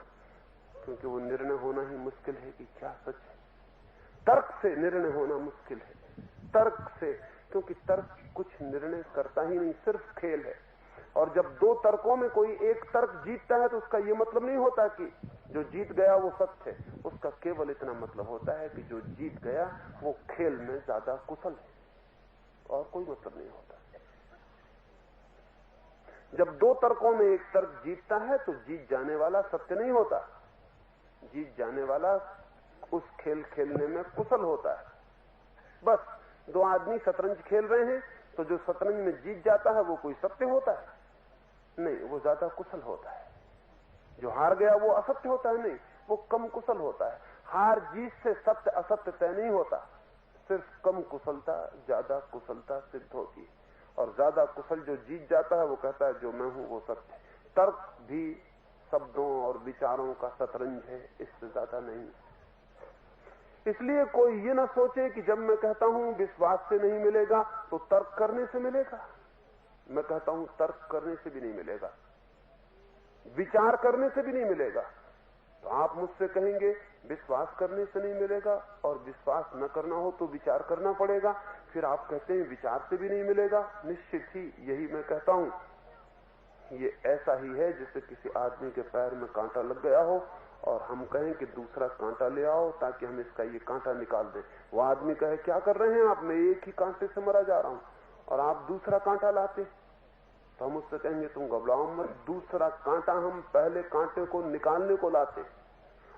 क्योंकि वो निर्णय होना ही मुश्किल है कि क्या सच है। तर्क से निर्णय होना मुश्किल है, तर्क से, क्योंकि तर्क कुछ निर्णय करता ही नहीं, सिर्फ खेल है। और जब दो तर्कों में कोई एक तर्क जीतता है तो उसका यह मतलब नहीं होता कि जो जीत गया वो सत्य है, उसका केवल इतना मतलब होता है कि जो जीत गया वो खेल में ज्यादा कुशल है, और कोई मतलब नहीं होता। जब दो तर्कों में एक तर्क जीतता है तो जीत जाने वाला सत्य नहीं होता, जीत जाने वाला उस खेल खेलने में कुशल होता है। बस दो आदमी शतरंज खेल रहे हैं तो जो शतरंज में जीत जाता है वो कोई सत्य होता है? नहीं, वो ज्यादा कुशल होता है। जो हार गया वो असत्य होता है? नहीं, वो कम कुशल होता है। हार जीत से सत्य असत्य तय नहीं होता, सिर्फ कम कुशलता ज्यादा कुशलता सिद्ध होती है। और ज्यादा कुशल जो जीत जाता है वो कहता है जो मैं हूं वो सत्य। तर्क भी शब्दों और विचारों का शतरंज है, इससे ज्यादा नहीं। इसलिए कोई ये ना सोचे कि जब मैं कहता हूं विश्वास से नहीं मिलेगा तो तर्क करने से मिलेगा। मैं कहता हूं तर्क करने से भी नहीं मिलेगा, विचार करने से भी नहीं मिलेगा। तो आप मुझसे कहेंगे विश्वास करने से नहीं मिलेगा, और विश्वास न करना हो तो विचार करना पड़ेगा। फिर आप कहते हैं विचार से भी नहीं मिलेगा। निश्चित ही यही मैं कहता हूं, ये ऐसा ही है जैसे किसी आदमी के पैर में कांटा लग गया हो और हम कहें कि दूसरा कांटा ले आओ ताकि हम इसका ये कांटा निकाल दें। वो आदमी कहे क्या कर रहे हैं आप? मैं एक ही कांटे से मरा जा रहा हूं, और आप दूसरा कांटा लाते, तो हम उससे कहेंगे तुम घबराओ मत, दूसरा कांटा हम पहले कांटे को निकालने को लाते।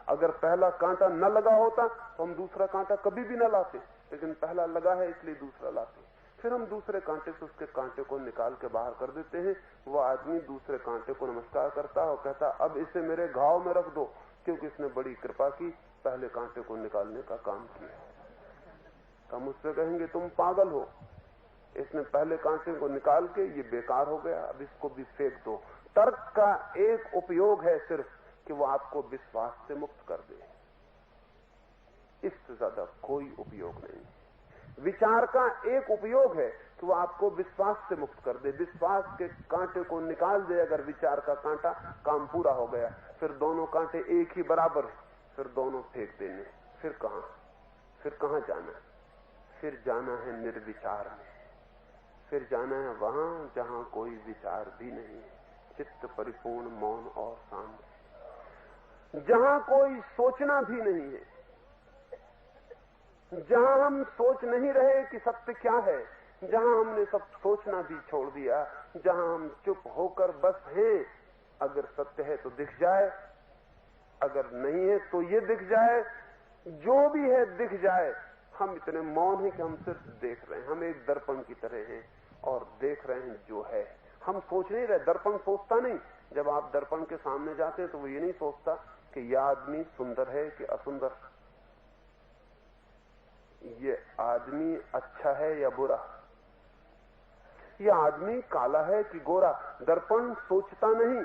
अगर पहला कांटा न लगा होता तो हम दूसरा कांटा कभी भी न लाते, लेकिन पहला लगा है इसलिए दूसरा लाते। फिर हम दूसरे कांटे से उसके कांटे को निकाल के बाहर कर देते हैं। वो आदमी दूसरे कांटे को नमस्कार करता है और कहता अब इसे मेरे घाव में रख दो, क्योंकि इसने बड़ी कृपा की, पहले कांटे को निकालने का काम किया। तो हम उससे कहेंगे तुम पागल हो, इसने पहले कांटे को निकाल के ये बेकार हो गया, अब इसको भी फेंक दो। तर्क का एक उपयोग है सिर्फ कि वो आपको विश्वास से मुक्त कर दे, इससे ज्यादा कोई उपयोग नहीं। विचार का एक उपयोग है कि वो आपको विश्वास से मुक्त कर दे, विश्वास के कांटे को निकाल दे। अगर विचार का कांटा, काम पूरा हो गया। फिर दोनों कांटे एक ही बराबर है, फिर दोनों फेंक देने। फिर कहां जाना? फिर जाना है निर्विचार में, फिर जाना है वहां जहां कोई विचार भी नहीं है, चित्त परिपूर्ण मौन और शांत, जहां कोई सोचना भी नहीं है, जहां हम सोच नहीं रहे कि सत्य क्या है, जहां हमने सब सोचना भी छोड़ दिया, जहां हम चुप होकर बस हैं। अगर सत्य है तो दिख जाए, अगर नहीं है तो ये दिख जाए, जो भी है दिख जाए। हम इतने मौन हैं कि हम सिर्फ देख रहे हैं। हम एक दर्पण की तरह हैं और देख रहे हैं जो है। हम सोच नहीं रहे। दर्पण सोचता नहीं। जब आप दर्पण के सामने जाते हैं तो वो ये नहीं सोचता कि यह आदमी सुंदर है कि असुंदर, ये आदमी अच्छा है या बुरा, यह आदमी काला है कि गोरा। दर्पण सोचता नहीं।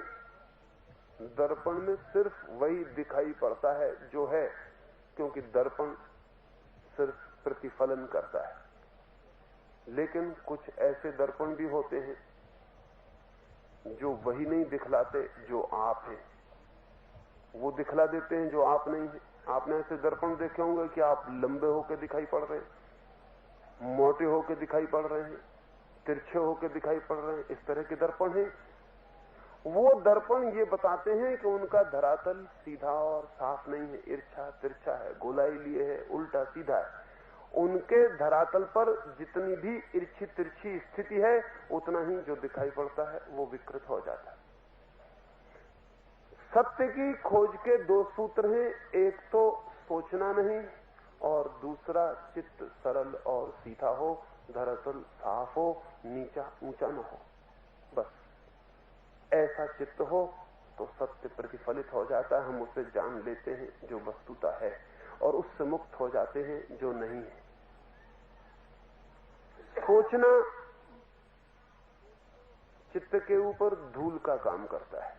दर्पण में सिर्फ वही दिखाई पड़ता है जो है, क्योंकि दर्पण सिर्फ प्रतिफलन करता है। लेकिन कुछ ऐसे दर्पण भी होते हैं जो वही नहीं दिखलाते जो आप हैं, वो दिखला देते हैं जो आप नहीं है। आपने ऐसे दर्पण देखे होंगे कि आप लंबे होकर दिखाई पड़ रहे हैं, मोटे होकर दिखाई पड़ रहे हैं, तिरछे होकर दिखाई पड़ रहे हैं। इस तरह के दर्पण हैं। वो दर्पण ये बताते हैं कि उनका धरातल सीधा और साफ नहीं है, इर्छा तिरछा है, गोलाई लिए है, उल्टा सीधा है। उनके धरातल पर जितनी भी इर्छी तिरछी स्थिति है, उतना ही जो दिखाई पड़ता है वो विकृत हो जाता है। सत्य की खोज के दो सूत्र हैं, एक तो सोचना नहीं और दूसरा चित्त सरल और सीधा हो, धरातल साफ हो, नीचा ऊंचा न हो। बस ऐसा चित्त हो तो सत्य प्रतिफलित हो जाता है। हम उसे जान लेते हैं जो वस्तुता है, और उससे मुक्त हो जाते हैं जो नहीं है। सोचना चित्त के ऊपर धूल का काम करता है,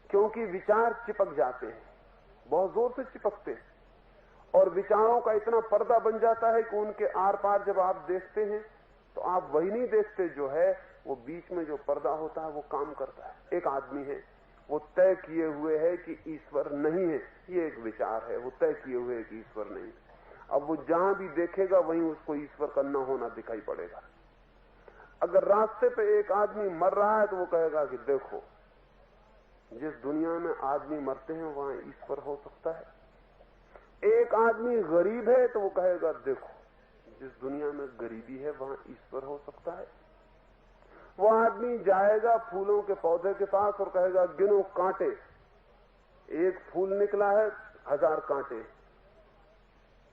क्योंकि विचार चिपक जाते हैं, बहुत जोर से चिपकते हैं, और विचारों का इतना पर्दा बन जाता है कि उनके आर पार जब आप देखते हैं तो आप वही नहीं देखते जो है, वो बीच में जो पर्दा होता है वो काम करता है। एक आदमी है, वो तय किए हुए है कि ईश्वर नहीं है, ये एक विचार है, वो तय किए हुए है कि ईश्वर नहीं है। अब वो जहां भी देखेगा वहीं उसको ईश्वर का न होना दिखाई पड़ेगा। अगर रास्ते पे एक आदमी मर रहा है तो वो कहेगा कि देखो, जिस दुनिया में आदमी मरते हैं वहां ईश्वर हो सकता है। एक आदमी गरीब है तो वो कहेगा देखो, जिस दुनिया में गरीबी है वहां ईश्वर हो सकता है। वो आदमी जाएगा फूलों के पौधे के पास और कहेगा गिनो कांटे, एक फूल निकला है 1000 कांटे।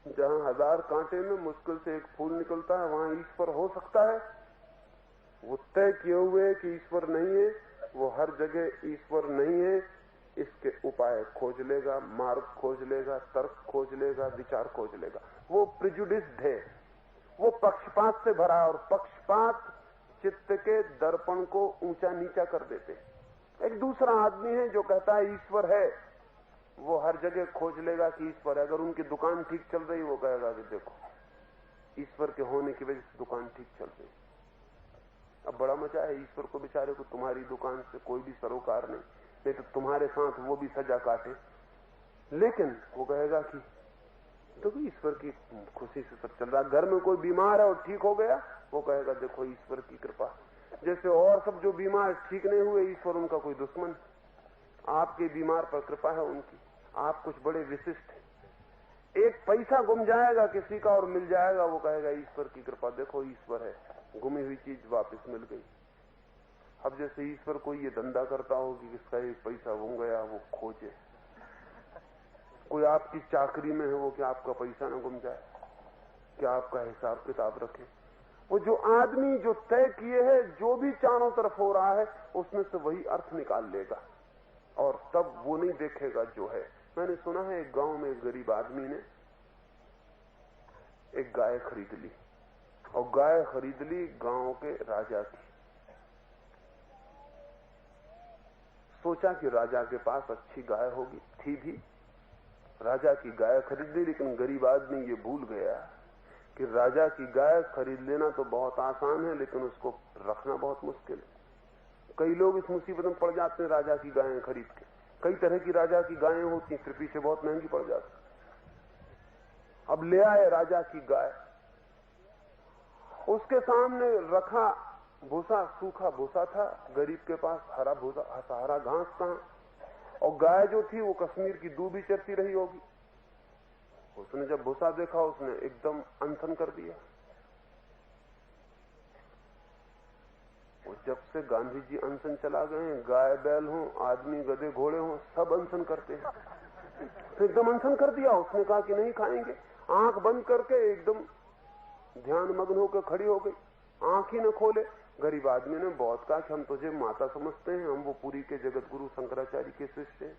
जहां 1000 कांटे में मुश्किल से एक फूल निकलता है वहां ईश्वर हो सकता है। वो तय किए हुए कि ईश्वर नहीं है, वो हर जगह ईश्वर नहीं है। इसके उपाय खोज लेगा, मार्ग खोज लेगा, तर्क खोज लेगा, विचार खोज लेगा। वो प्रिजुडिस्ड है, वो पक्षपात से भरा, और पक्षपात चित्त के दर्पण को ऊंचा नीचा कर देते। एक दूसरा आदमी है जो कहता है ईश्वर है, वो हर जगह खोज लेगा कि ईश्वर है। अगर उनकी दुकान ठीक चल रही, वो कहेगा कि देखो, ईश्वर के होने की वजह से दुकान ठीक चल रही। अब बड़ा मजा है, ईश्वर को बेचारे को तुम्हारी दुकान से कोई भी सरोकार नहीं तो तुम्हारे साथ वो भी सजा काटे, लेकिन वो कहेगा कि देखो ईश्वर की खुशी से सब चल रहा है। घर में कोई बीमार है और ठीक हो गया, वो कहेगा देखो ईश्वर की कृपा। जैसे और सब जो बीमार ठीक नहीं हुए, ईश्वर उनका कोई दुश्मन, आपके बीमार पर कृपा है उनकी, आप कुछ बड़े विशिष्ट हैं। एक पैसा गुम जाएगा किसी का और मिल जाएगा, वो कहेगा ईश्वर की कृपा, देखो ईश्वर है, गुमी हुई चीज वापस मिल गई। अब जैसे ईश्वर कोई ये धंधा करता हो कि किसका एक पैसा हो गया वो खोजे, कोई आपकी चाकरी में है वो कि आपका पैसा ना गुम जाए, क्या आपका हिसाब किताब रखे। वो जो आदमी जो तय किए है, जो भी चारों तरफ हो रहा है उसमें से वही अर्थ निकाल लेगा और तब वो नहीं देखेगा जो है। मैंने सुना है एक गांव में एक गरीब आदमी ने एक गाय खरीद ली और गाय खरीद ली गांव के राजा की। सोचा कि राजा के पास अच्छी गाय होगी, थी भी, राजा की गाय खरीद ली। लेकिन गरीब आदमी ये भूल गया कि राजा की गाय खरीद लेना तो बहुत आसान है लेकिन उसको रखना बहुत मुश्किल है। कई लोग इस मुसीबत में पड़ जाते हैं राजा की गायें खरीद के। कई तरह की राजा की गायें होती हैं, फिर पीछे बहुत महंगी पड़ जाती। अब ले आए राजा की गाय, उसके सामने रखा भूसा, सूखा भूसा था, गरीब के पास हरा भूसा, हरा घास कहां, और गाय जो थी वो कश्मीर की दूबी चरती रही होगी। उसने जब भूसा देखा उसने एकदम अनशन कर दिया। वो जब से गांधी जी अनशन चला गए, गाय बैल हो, आदमी गधे घोड़े हो, सब अनशन करते हैं। तो एकदम अनशन कर दिया। उसने कहा कि नहीं खाएंगे। आंख बंद करके एकदम ध्यान मग्न होकर खड़ी हो गई, आंख ही न खोले। गरीब आदमी ने बहुत कहा कि हम तुझे माता समझते हैं, हम वो पुरी के जगत गुरु शंकराचार्य के शिष्य हैं,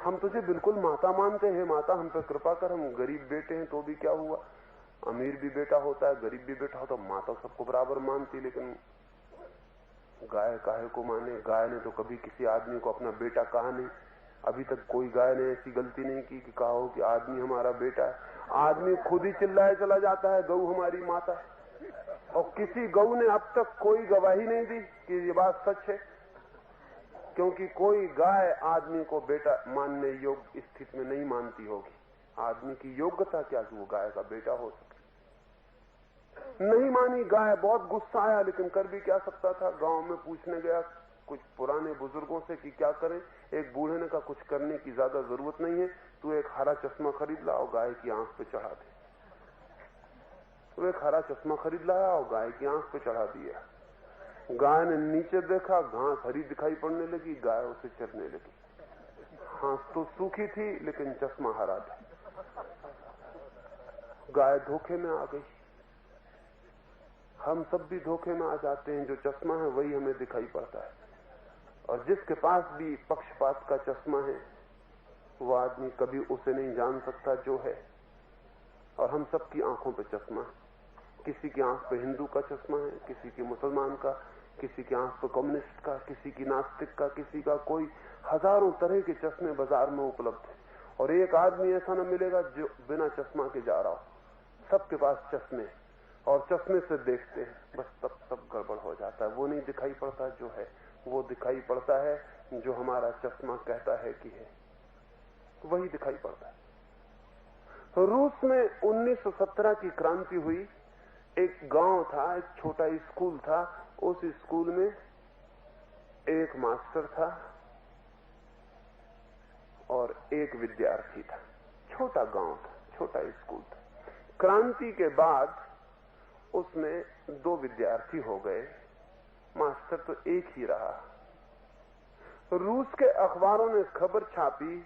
हम तुझे बिल्कुल माता मानते हैं। माता हम पे कृपा कर, हम गरीब बेटे हैं तो भी क्या हुआ, अमीर भी बेटा होता है, गरीब भी बेटा होता है, माता सबको बराबर मानती, लेकिन गाय काहे को माने। गाय ने तो कभी किसी आदमी को अपना बेटा कहा नहीं। अभी तक कोई गाय ने ऐसी गलती नहीं की कि कहा हो कि आदमी हमारा बेटा है। आदमी खुद ही चिल्लाए चला जाता है गऊ हमारी माता है, और किसी गऊ ने अब तक कोई गवाही नहीं दी कि ये बात सच है, क्योंकि कोई गाय आदमी को बेटा मानने योग्य स्थिति में नहीं मानती होगी। आदमी की योग्यता क्या कि वो गाय का बेटा हो सके। नहीं मानी गाय, बहुत गुस्सा आया, लेकिन कर भी क्या सकता था। गांव में पूछने गया कुछ पुराने बुजुर्गों से कि क्या करें। एक बूढ़े ने कहा कुछ करने की ज्यादा जरूरत नहीं है, तू एक हरा चश्मा खरीद ला और गाय की आंख पे चढ़ा दे। तो एक हरा चश्मा खरीद लाया और गाय की आंख पे चढ़ा दिया। गाय ने नीचे देखा, घास हरी दिखाई पड़ने लगी, गाय उसे चरने लगी। घास तो सूखी थी लेकिन चश्मा हरा था। गाय धोखे में आ गई। हम सब भी धोखे में आ जाते हैं। जो चश्मा है वही हमें दिखाई पड़ता है, और जिसके पास भी पक्षपात का चश्मा है वो आदमी कभी उसे नहीं जान सकता जो है। और हम सबकी आंखों पे चश्मा है। किसी की आंख पे हिंदू का चश्मा है, किसी की मुसलमान का, किसी की आंख पे कम्युनिस्ट का, किसी की नास्तिक का, किसी का कोई। हजारों तरह के चश्मे बाजार में उपलब्ध है, और एक आदमी ऐसा न मिलेगा जो बिना चश्मा के जा रहा हो। सबके पास चश्मे, और चश्मे से देखते हैं, बस तब सब गड़बड़ हो जाता है। वो नहीं दिखाई पड़ता जो है, वो दिखाई पड़ता है जो हमारा चश्मा कहता है कि है, वही दिखाई पड़ता है। तो रूस में 1917 की क्रांति हुई। एक गांव था, एक छोटा स्कूल था। उस स्कूल में एक मास्टर था और एक विद्यार्थी था। छोटा गांव था, छोटा स्कूल था। क्रांति के बाद उसमें 2 विद्यार्थी हो गए, मास्टर तो एक ही रहा। रूस के अखबारों ने खबर छापी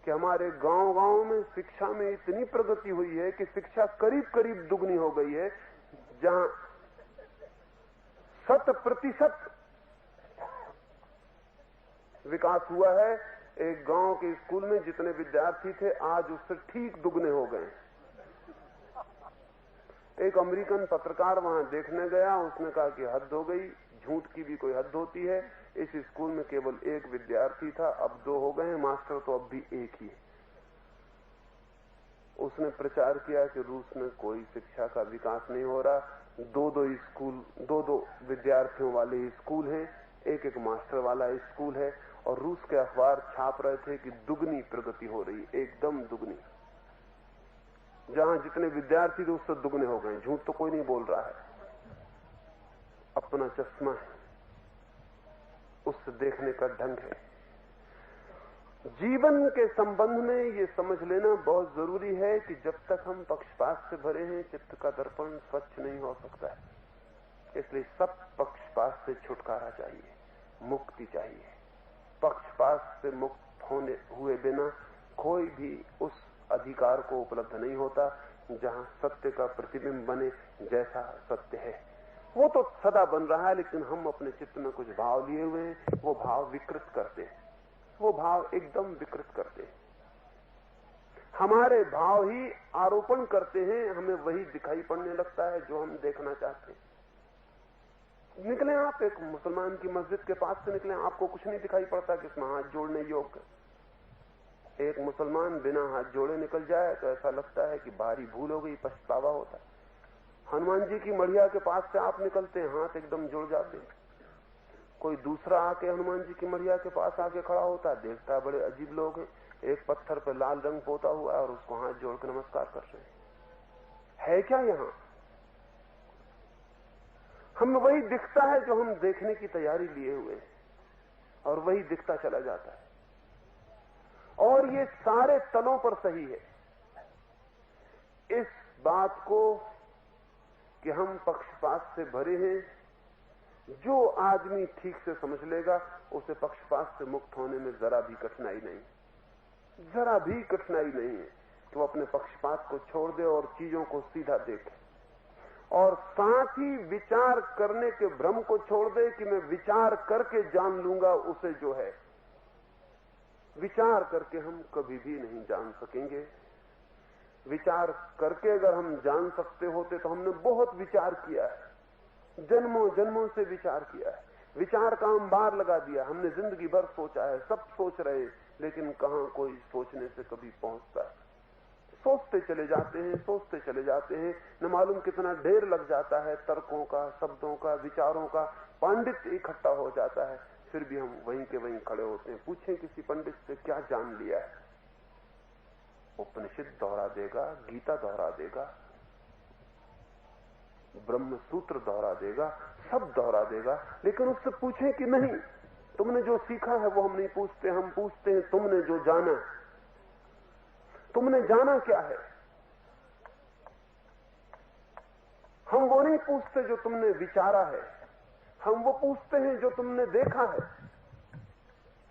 कि हमारे गांव-गांव में शिक्षा में इतनी प्रगति हुई है कि शिक्षा करीब करीब दुगनी हो गई है। जहां 100% विकास हुआ है, एक गांव के स्कूल में जितने विद्यार्थी थे आज उससे ठीक दुगने हो गए। एक अमेरिकन पत्रकार वहां देखने गया, उसने कहा कि हद हो गई, झूठ की भी कोई हद होती है। इस स्कूल में केवल एक विद्यार्थी था, अब 2 हो गए हैं, मास्टर तो अब भी एक ही है। उसने प्रचार किया कि रूस में कोई शिक्षा का विकास नहीं हो रहा, 2-2 स्कूल, 2-2 विद्यार्थियों वाले स्कूल हैं, एक मास्टर वाला स्कूल है। और रूस के अखबार छाप रहे थे कि दुगनी प्रगति हो रही, एकदम दुगनी। जहां जितने विद्यार्थी थे उससे दुगने हो गए। झूठ तो कोई नहीं बोल रहा है, अपना चश्मा है, उससे देखने का ढंग है। जीवन के संबंध में ये समझ लेना बहुत जरूरी है कि जब तक हम पक्षपात से भरे हैं, चित्त का दर्पण स्वच्छ नहीं हो सकता है। इसलिए सब पक्षपात से छुटकारा चाहिए, मुक्ति चाहिए। पक्षपात से मुक्त होने हुए बिना कोई भी उस अधिकार को उपलब्ध नहीं होता जहां सत्य का प्रतिबिंब बने जैसा सत्य है। वो तो सदा बन रहा है, लेकिन हम अपने चित्त में कुछ भाव लिए हुए हैं, वो भाव विकृत करते हैं, वो भाव एकदम विकृत करते हैं। हमारे भाव ही आरोपण करते हैं, हमें वही दिखाई पड़ने लगता है जो हम देखना चाहते हैं। निकले आप एक मुसलमान की मस्जिद के पास से निकले, आपको कुछ नहीं दिखाई पड़ता कि इसमें हाथ जोड़ने योग्य। एक मुसलमान बिना हाथ जोड़े निकल जाए तो ऐसा लगता है कि भारी भूल हो गई, पछतावा होता है। हनुमान जी की मढ़िया के पास से आप निकलते हैं, हाथ एकदम जुड़ जाते हैं। कोई दूसरा आके हनुमान जी की मढ़िया के पास आके खड़ा होता है, देखता है बड़े अजीब लोग हैं, एक पत्थर पे लाल रंग पोता हुआ है और उसको हाथ जोड़ के नमस्कार कर रहे हैं। है क्या यहां? हमें वही दिखता है जो हम देखने की तैयारी लिए हुए हैं, और वही दिखता चला जाता है। और ये सारे तलों पर सही है। इस बात को कि हम पक्षपात से भरे हैं, जो आदमी ठीक से समझ लेगा उसे पक्षपात से मुक्त होने में जरा भी कठिनाई नहीं, जरा भी कठिनाई नहीं है कि वो अपने पक्षपात को छोड़ दे और चीजों को सीधा देखे, और साथ ही विचार करने के भ्रम को छोड़ दे कि मैं विचार करके जान लूंगा उसे जो है। विचार करके हम कभी भी नहीं जान सकेंगे। विचार करके अगर हम जान सकते होते तो हमने बहुत विचार किया है, जन्मों जन्मों से विचार किया है, विचार का अंबार लगा दिया, हमने जिंदगी भर सोचा है, सब सोच रहे, लेकिन कहां कोई सोचने से कभी पहुंचता है। सोचते चले जाते हैं, सोचते चले जाते हैं, न मालूम कितना ढेर लग जाता है, तर्कों का, शब्दों का, विचारों का पांडित्य इकट्ठा हो जाता है, फिर भी हम वहीं के वहीं खड़े होते हैं। पूछें किसी पंडित से क्या जान लिया है, उपनिषद दोहरा देगा, गीता दोहरा देगा, ब्रह्म सूत्र दोहरा देगा, सब दोहरा देगा, लेकिन उससे पूछें कि नहीं तुमने जो सीखा है वो हम नहीं पूछते, हम पूछते हैं तुमने जो जाना, तुमने जाना क्या है। हम वो नहीं पूछते जो तुमने विचारा है, हम वो पूछते हैं जो तुमने देखा है।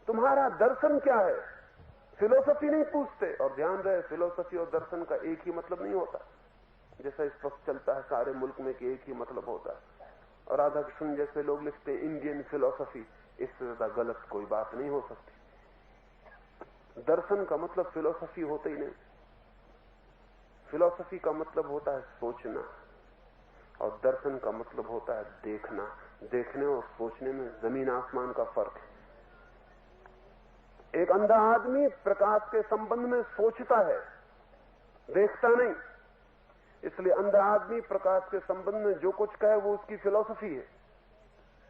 तुम्हारा दर्शन क्या है, फिलोसफी नहीं पूछते। और ध्यान रहे, फिलोसफी और दर्शन का एक ही मतलब नहीं होता, जैसा इस वक्त चलता है सारे मुल्क में कि एक ही मतलब होता है। और राधा कृष्ण जैसे लोग लिखते हैं इंडियन फिलोसफी, इससे ज्यादा गलत कोई बात नहीं हो सकती। दर्शन का मतलब फिलोसफी होता ही नहीं। फिलोसफी का मतलब होता है सोचना, और दर्शन का मतलब होता है देखना। देखने और सोचने में जमीन आसमान का फर्क है। एक अंधा आदमी प्रकाश के संबंध में सोचता है, देखता नहीं। इसलिए अंधा आदमी प्रकाश के संबंध में जो कुछ कहे वो उसकी फिलॉसफी है।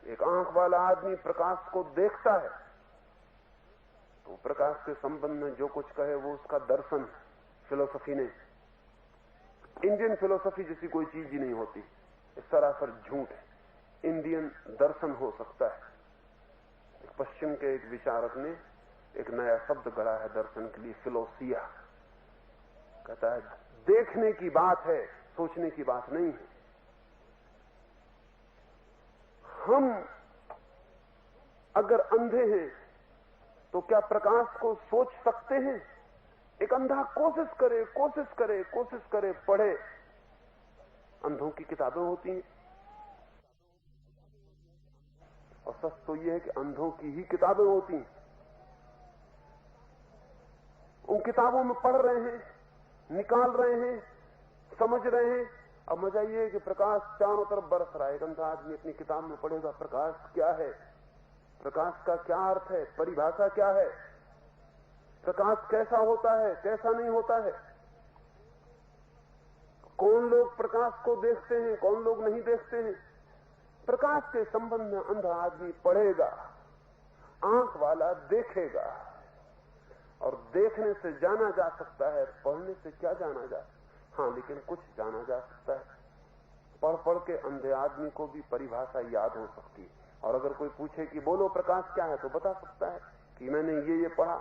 एक आंख वाला आदमी प्रकाश को देखता है तो प्रकाश के संबंध में जो कुछ कहे वो उसका दर्शन, फिलॉसफी नहीं। इंडियन फिलॉसफी जैसी कोई चीज ही नहीं होती, सरासर झूठ है। इंडियन दर्शन हो सकता है। पश्चिम के एक विचारक ने एक नया शब्द गढ़ा है दर्शन के लिए, फिलोसिया। कहता है देखने की बात है, सोचने की बात नहीं है। हम अगर अंधे हैं तो क्या प्रकाश को सोच सकते हैं? एक अंधा कोशिश करे, कोशिश करे, कोशिश करे, पढ़े। अंधों की किताबें होती हैं, और सच तो यह है कि अंधों की ही किताबें होती हैं। उन किताबों में पढ़ रहे हैं, निकाल रहे हैं, समझ रहे हैं। अब मजा यह है कि प्रकाश चारों तरफ बरस रहा है। एक अंधा आदमी अपनी किताब में पढ़ेगा प्रकाश क्या है, प्रकाश का क्या अर्थ है, परिभाषा क्या है, प्रकाश कैसा होता है, कैसा नहीं होता है, कौन लोग प्रकाश को देखते हैं, कौन लोग नहीं देखते हैं। प्रकाश के संबंध में अंधा आदमी पढ़ेगा, आंख वाला देखेगा। और देखने से जाना जा सकता है, पढ़ने से क्या जाना जा सकता? हाँ, लेकिन कुछ जाना जा सकता है। पढ़ पढ़ के अंधे आदमी को भी परिभाषा याद हो सकती है। और अगर कोई पूछे कि बोलो प्रकाश क्या है, तो बता सकता है कि मैंने ये पढ़ा,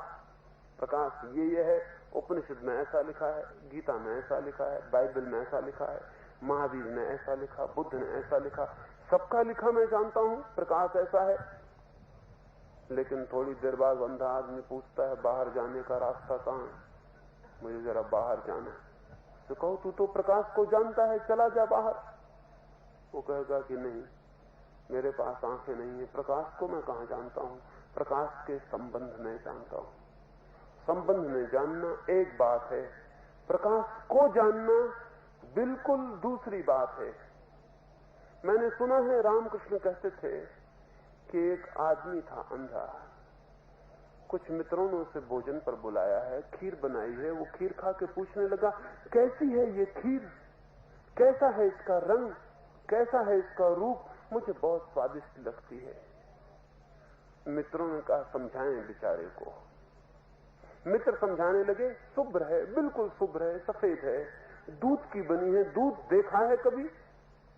प्रकाश ये है, उपनिषद में ऐसा लिखा है, गीता में ऐसा लिखा है, बाइबल में ऐसा लिखा है, महावीर ने ऐसा लिखा, बुद्ध ने ऐसा लिखा। सबका लिखा मैं जानता हूं, प्रकाश ऐसा है। लेकिन थोड़ी देर बाद अंधा आदमी पूछता है बाहर जाने का रास्ता कहां है, मुझे जरा बाहर जाना है। तो कहो तू तो प्रकाश को जानता है, चला जा बाहर। वो कहेगा कि नहीं, मेरे पास आंखें नहीं है, प्रकाश को मैं कहां जानता हूं, प्रकाश के संबंध में जानता हूं। संबंध में जानना एक बात है, प्रकाश को जानना बिल्कुल दूसरी बात है। मैंने सुना है रामकृष्ण कहते थे कि एक आदमी था अंधा, कुछ मित्रों ने उसे भोजन पर बुलाया है, खीर बनाई है। वो खीर खा के पूछने लगा कैसी है ये खीर, कैसा है इसका रंग, कैसा है इसका रूप, मुझे बहुत स्वादिष्ट लगती है। मित्रों ने कहा समझाएं बेचारे को। मित्र समझाने लगे, शुभ्र है, बिल्कुल शुभ्र है, सफेद है, दूध की बनी है, दूध देखा है कभी?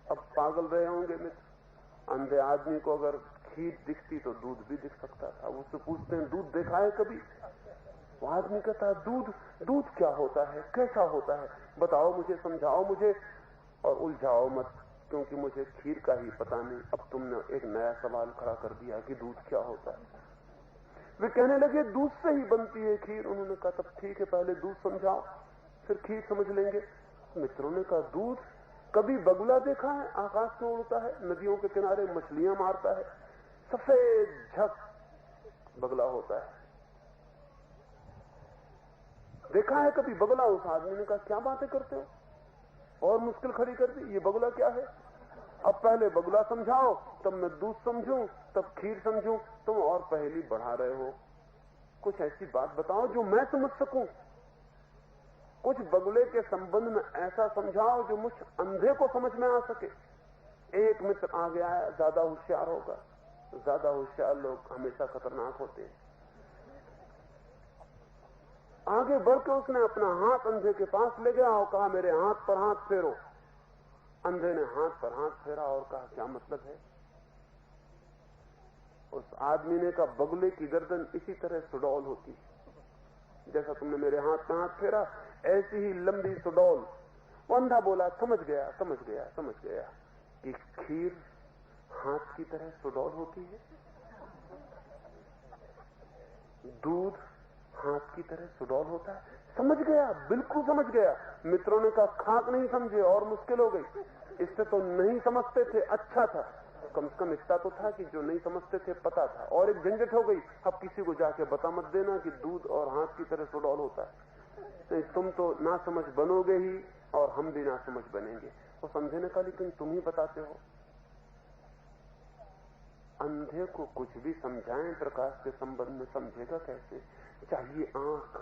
अब पागल रहे होंगे मित्र। अंधे आदमी को अगर खीर दिखती तो दूध भी दिख सकता था। वो उससे पूछते हैं दूध देखा है कभी? वो आदमी कहता है दूध, दूध क्या होता है, कैसा होता है, बताओ मुझे, समझाओ मुझे, और उलझाओ मत, क्योंकि मुझे खीर का ही पता नहीं। अब तुमने एक नया सवाल खड़ा कर दिया कि दूध क्या होता है। वे कहने लगे दूध से ही बनती है खीर। उन्होंने कहा तब ठीक है, पहले दूध समझाओ, फिर खीर समझ लेंगे। मित्रों ने कहा दूध, कभी बगुला देखा है? आकाश में उड़ता है, नदियों के किनारे मछलियां मारता है, सफेद झक बगला होता है, देखा है कभी बगला? उस आदमी ने कहा क्या बातें करते हो, और मुश्किल खड़ी कर दी, ये बगुला क्या है? अब पहले बगुला समझाओ, तब मैं दूध समझूं, तब खीर समझूं। तुम और पहेली बढ़ा रहे हो, कुछ ऐसी बात बताओ जो मैं समझ सकूं। कुछ बगुले के संबंध में ऐसा समझाओ जो मुझ अंधे को समझ में आ सके। एक मित्र आगे आया, ज्यादा होशियार होगा। ज्यादा होशियार लोग हमेशा खतरनाक होते हैं। आगे बढ़कर उसने अपना हाथ अंधे के पास ले गया और कहा मेरे हाथ पर हाथ फेरो। अंधे ने हाथ पर हाथ फेरा और कहा क्या मतलब है? उस आदमी ने कहा बगुले की गर्दन इसी तरह सुडौल होती है, जैसा तुमने मेरे हाथ पर हाथ फेरा ऐसी ही लंबी सुडौल। वो अंधा बोला समझ गया, समझ गया, समझ गया कि खीर हाथ की तरह सुडौल होती है, दूध हाथ की तरह सुडौल होता है। समझ गया, बिल्कुल समझ गया। मित्रों ने कहा खाक नहीं समझे और मुश्किल हो गई, इससे तो नहीं समझते थे, अच्छा था, कम से कम इतना तो था कि जो नहीं समझते थे पता था। और एक झंझट हो गई, अब किसी को जाके बता मत देना कि दूध और हाथ की तरह सुडौल होता है, नहीं तुम तो ना समझ बनोगे ही और हम भी ना समझ बनेंगे। वो समझे ने कहा लेकिन तुम ही बताते हो। अंधे को कुछ भी समझाएं प्रकाश के संबंध में, समझेगा कैसे? चाहिए आंख।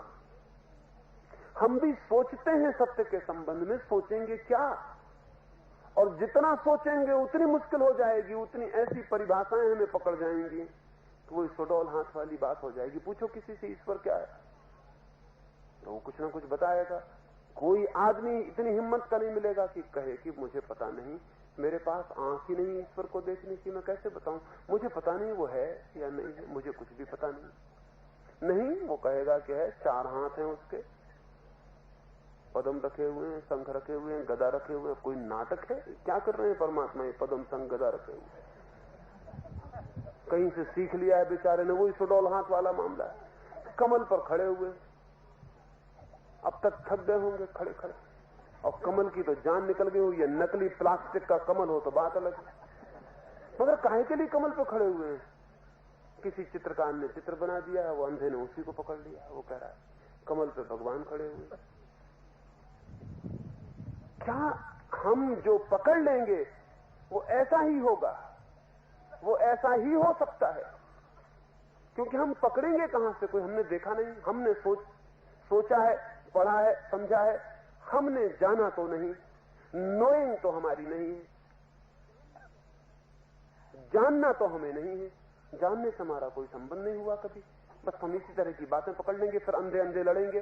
हम भी सोचते हैं सत्य के संबंध में, सोचेंगे क्या? और जितना सोचेंगे उतनी मुश्किल हो जाएगी, उतनी ऐसी परिभाषाएं हमें पकड़ जाएंगी तो वो सुडौल हाथ वाली बात हो जाएगी। पूछो किसी से ईश्वर क्या है, तो वो कुछ ना कुछ बताएगा। कोई आदमी इतनी हिम्मत का नहीं मिलेगा कि कहे कि मुझे पता नहीं, मेरे पास आंख ही नहीं ईश्वर को देखने की, मैं कैसे बताऊं, मुझे पता नहीं वो है या नहीं है, मुझे कुछ भी पता नहीं। वो कहेगा कि है, चार हाथ हैं उसके, पदम रखे हुए हैं, शंख रखे हुए हैं, गदा रखे हुए हैं। कोई नाटक है? क्या कर रहे हैं परमात्मा? ये पदम शंख गदा रखे हुए, कहीं से सीख लिया है बेचारे ने, वही सुडौल हाथ वाला मामला है। कमल पर खड़े हुए, अब तक थक गए होंगे खड़े खड़े, और कमल की तो जान निकल गई हुई है। नकली प्लास्टिक का कमल हो तो बात अलग है, मगर काहे के लिए कमल पर खड़े हुए हैं? किसी चित्रकार ने चित्र बना दिया है, वो अंधे ने उसी को पकड़ लिया। वो कह रहा है कमल पे भगवान खड़े हुए। क्या हम जो पकड़ लेंगे वो ऐसा ही होगा? वो ऐसा ही हो सकता है, क्योंकि हम पकड़ेंगे कहां से? कोई हमने देखा नहीं, हमने सोचा है, पढ़ा है, समझा है, हमने जाना तो नहीं, नोइंग तो हमारी नहीं है, जानना तो हमें नहीं है, जानने से हमारा कोई संबंध नहीं हुआ कभी। बस हम इसी तरह की बातें पकड़ लेंगे, फिर अंधे अंधे लड़ेंगे।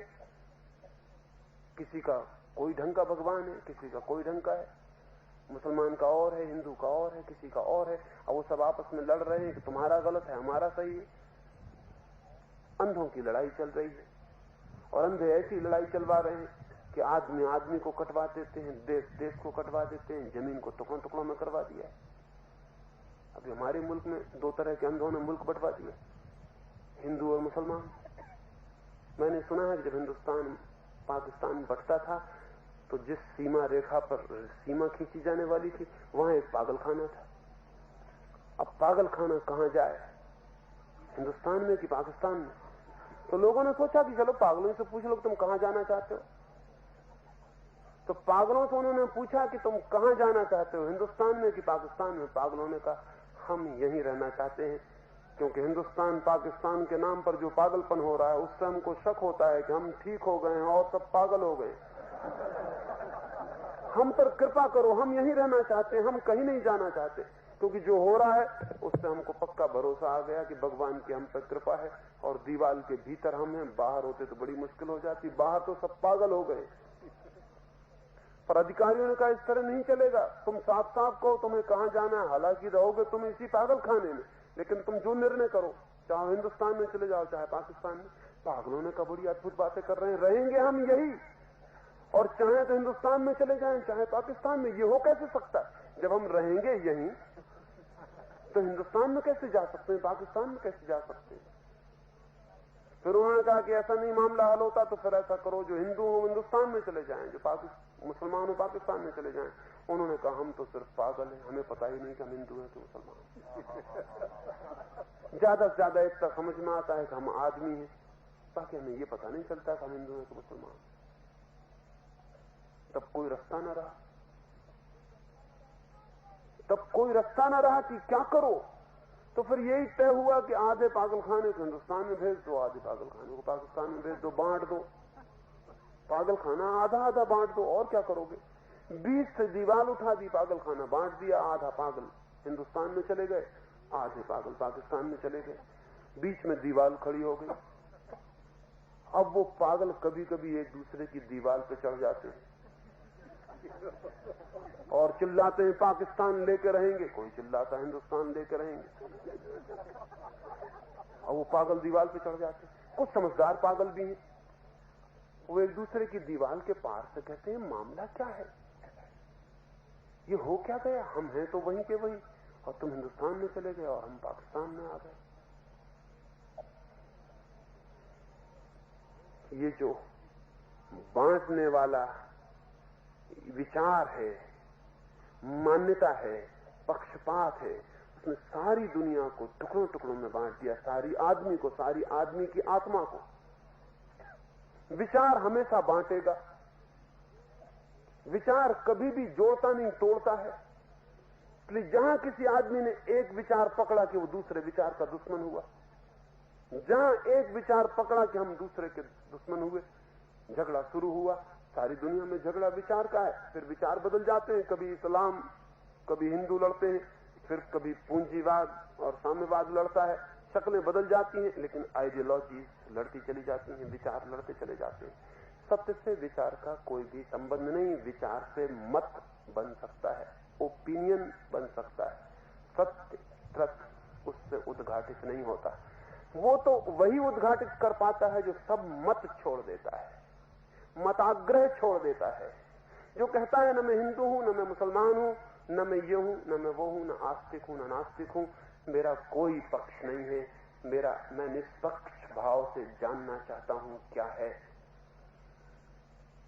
किसी का कोई ढंग का भगवान है, किसी का कोई ढंग का है, मुसलमान का और है, हिंदू का और है, किसी का और है, और वो सब आपस में लड़ रहे हैं कि तुम्हारा गलत है, हमारा सही है। अंधों की लड़ाई चल रही है, और अंधे ऐसी लड़ाई चलवा रहे हैं कि आदमी आदमी को कटवा देते हैं, देश देश को कटवा देते हैं, जमीन को टुकड़ों टुकड़ों में करवा दिया है। अभी हमारे मुल्क में दो तरह के अंधों ने मुल्क बंटवा दिए, हिंदू और मुसलमान। मैंने सुना है कि जब हिंदुस्तान पाकिस्तान बंटता था तो जिस सीमा रेखा पर सीमा खींची जाने वाली थी वहां एक पागलखाना था। अब पागलखाना कहां जाए, हिंदुस्तान में कि पाकिस्तान में? तो लोगों ने सोचा कि चलो पागलों से पूछ लो तुम कहां जाना चाहते हो। तो पागलों से उन्होंने पूछा कि तुम कहां जाना चाहते हो, हिंदुस्तान में कि पाकिस्तान में? पागलों ने कहा हम यहीं रहना चाहते हैं, क्योंकि हिंदुस्तान पाकिस्तान के नाम पर जो पागलपन हो रहा है उससे हमको शक होता है कि हम ठीक हो गए हैं और सब पागल हो गए। हम पर कृपा करो, हम यहीं रहना चाहते हैं, हम कहीं नहीं जाना चाहते, क्योंकि जो हो रहा है उससे हमको पक्का भरोसा आ गया कि भगवान की हम पर कृपा है और दीवार के भीतर हम हैं, बाहर होते तो बड़ी मुश्किल हो जाती, बाहर तो सब पागल हो गए। पर अधिकारियों ने कहा इस तरह नहीं चलेगा, तुम साफ साफ कहो तुम्हें कहां जाना है, हालांकि रहोगे तुम इसी पागल खाने में, लेकिन तुम जो निर्णय करो, चाहे हिंदुस्तान में चले जाओ चाहे पाकिस्तान में। पागलों ने कहा बड़ी अद्भुत बातें कर रहे हैं, रहेंगे हम यही, और चाहे तो हिंदुस्तान में चले जाएं चाहे पाकिस्तान में। ये हो कैसे सकता है? जब हम रहेंगे यहीं तो हिंदुस्तान में कैसे जा सकते हैं, पाकिस्तान में कैसे जा सकते हैं? फिर उन्होंने कहा कि ऐसा नहीं मामला हल होता तो फिर ऐसा करो, जो हिंदू हो हिंदुस्तान में चले जाएं, जो मुसलमान हो पाकिस्तान में चले जाएं। उन्होंने कहा हम तो सिर्फ पागल हैं, हमें पता ही नहीं कि हम हिंदू हैं कि मुसलमान। ज्यादा से ज्यादा इतना समझ में आता है कि हम आदमी हैं, ताकि हमें ये पता नहीं चलता कि हम हिंदू हैं कि मुसलमान। तब कोई रास्ता न रहा, तब कोई रास्ता न रहा कि क्या करो। तो फिर यही तय हुआ कि आधे पागलखाने को हिंदुस्तान में भेज दो, आधे पागलखाने को पाकिस्तान में भेज दो, बांट दो। पागलखाना आधा आधा बांट दो, और क्या करोगे? बीच से दीवार उठा दी, पागलखाना बांट दिया, आधा पागल हिंदुस्तान में चले गए, आधे पागल पाकिस्तान में चले गए, बीच में दीवार खड़ी हो गई। अब वो पागल कभी कभी एक दूसरे की दीवार पे चढ़ जाते हैं और चिल्लाते हैं पाकिस्तान लेके रहेंगे, कोई चिल्लाता हिंदुस्तान लेके रहेंगे, और वो पागल दीवार पे चढ़ जाते हैं। कुछ समझदार पागल भी हैं, वो एक दूसरे की दीवार के पार से कहते हैं मामला क्या है, ये हो क्या गया, हम हैं तो वहीं के वहीं और तुम हिंदुस्तान में चले गए और हम पाकिस्तान में आ गए। ये जो बांटने वाला विचार है, मान्यता है, पक्षपात है, उसने सारी दुनिया को टुकड़ों टुकड़ों में बांट दिया, सारी आदमी को, सारी आदमी की आत्मा को। विचार हमेशा बांटेगा, विचार कभी भी जोड़ता नहीं तोड़ता है। इसलिए जहां किसी आदमी ने एक विचार पकड़ा कि वो दूसरे विचार का दुश्मन हुआ, जहां एक विचार पकड़ा कि हम दूसरे के दुश्मन हुए, झगड़ा शुरू हुआ। सारी दुनिया में झगड़ा विचार का है। फिर विचार बदल जाते हैं, कभी इस्लाम कभी हिंदू लड़ते हैं, फिर कभी पूंजीवाद और साम्यवाद लड़ता है, शक्लें बदल जाती हैं, लेकिन आइडियोलॉजी लड़ती चली जाती हैं, विचार लड़ते चले जाते हैं। सत्य से विचार का कोई भी संबंध नहीं। विचार से मत बन सकता है, ओपिनियन बन सकता है, सत्य ट्रस्ट उससे उद्घाटित नहीं होता। वो तो वही उद्घाटित कर पाता है जो सब मत छोड़ देता है, मताग्रह छोड़ देता है, जो कहता है न मैं हिंदू हूं, न मैं मुसलमान हूं, न मैं ये हूं, न मैं वो हूं, न आस्तिक हूं, न नास्तिक हूं, मेरा कोई पक्ष नहीं है, मैं निष्पक्ष भाव से जानना चाहता हूं क्या है।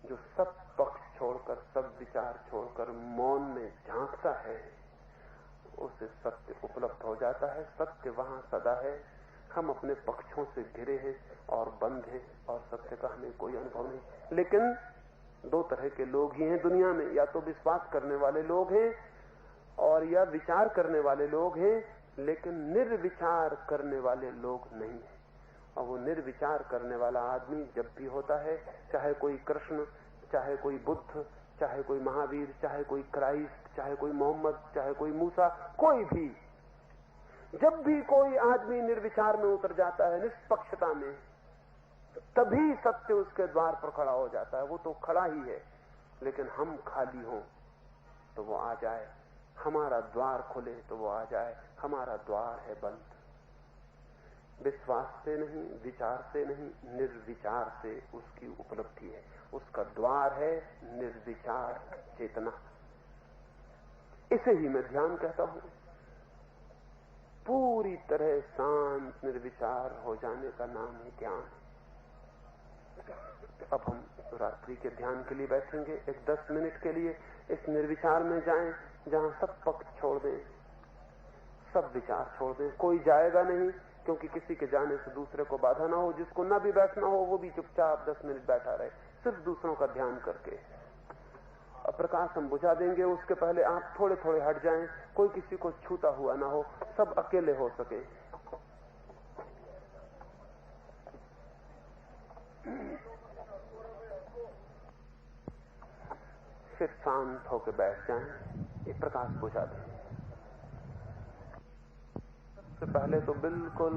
जो सब पक्ष छोड़कर, सब विचार छोड़कर मौन में झांकता है, उसे सत्य उपलब्ध हो जाता है। सत्य वहां सदा है। हम अपने पक्षों से घिरे हैं और बंद हैं और सत्य का हमें कोई अनुभव नहीं। लेकिन दो तरह के लोग ही हैं दुनिया में, या तो विश्वास करने वाले लोग हैं और या विचार करने वाले लोग हैं, लेकिन निर्विचार करने वाले लोग नहीं हैं। और वो निर्विचार करने वाला आदमी जब भी होता है, चाहे कोई कृष्ण, चाहे कोई बुद्ध, चाहे कोई महावीर, चाहे कोई क्राइस्ट, चाहे कोई मोहम्मद, चाहे कोई मूसा, कोई भी, जब भी कोई आदमी निर्विचार में उतर जाता है, निष्पक्षता में, तभी सत्य उसके द्वार पर खड़ा हो जाता है। वो तो खड़ा ही है, लेकिन हम खाली हों तो वो आ जाए, हमारा द्वार खुले तो वो आ जाए। हमारा द्वार है बंद। विश्वास से नहीं, विचार से नहीं, निर्विचार से उसकी उपलब्धि है। उसका द्वार है निर्विचार चेतना। इसे ही मैं ध्यान कहता हूं। पूरी तरह शांत निर्विचार हो जाने का नाम है ज्ञान। अब हम रात्रि के ध्यान के लिए बैठेंगे। एक 10 मिनट के लिए इस निर्विचार में जाएं जहां सब पक्ष छोड़ दें, सब विचार छोड़ दें। कोई जाएगा नहीं, क्योंकि किसी के जाने से दूसरे को बाधा ना हो। जिसको ना भी बैठना हो वो भी चुपचाप 10 मिनट बैठा रहे, सिर्फ दूसरों का ध्यान करके। अब प्रकाश हम बुझा देंगे, उसके पहले आप थोड़े थोड़े हट जाएं, कोई किसी को छूता हुआ ना हो, सब अकेले हो सके। फिर शांत होकर बैठ जाएं, ये प्रकाश बुझा दें। सबसे पहले तो बिल्कुल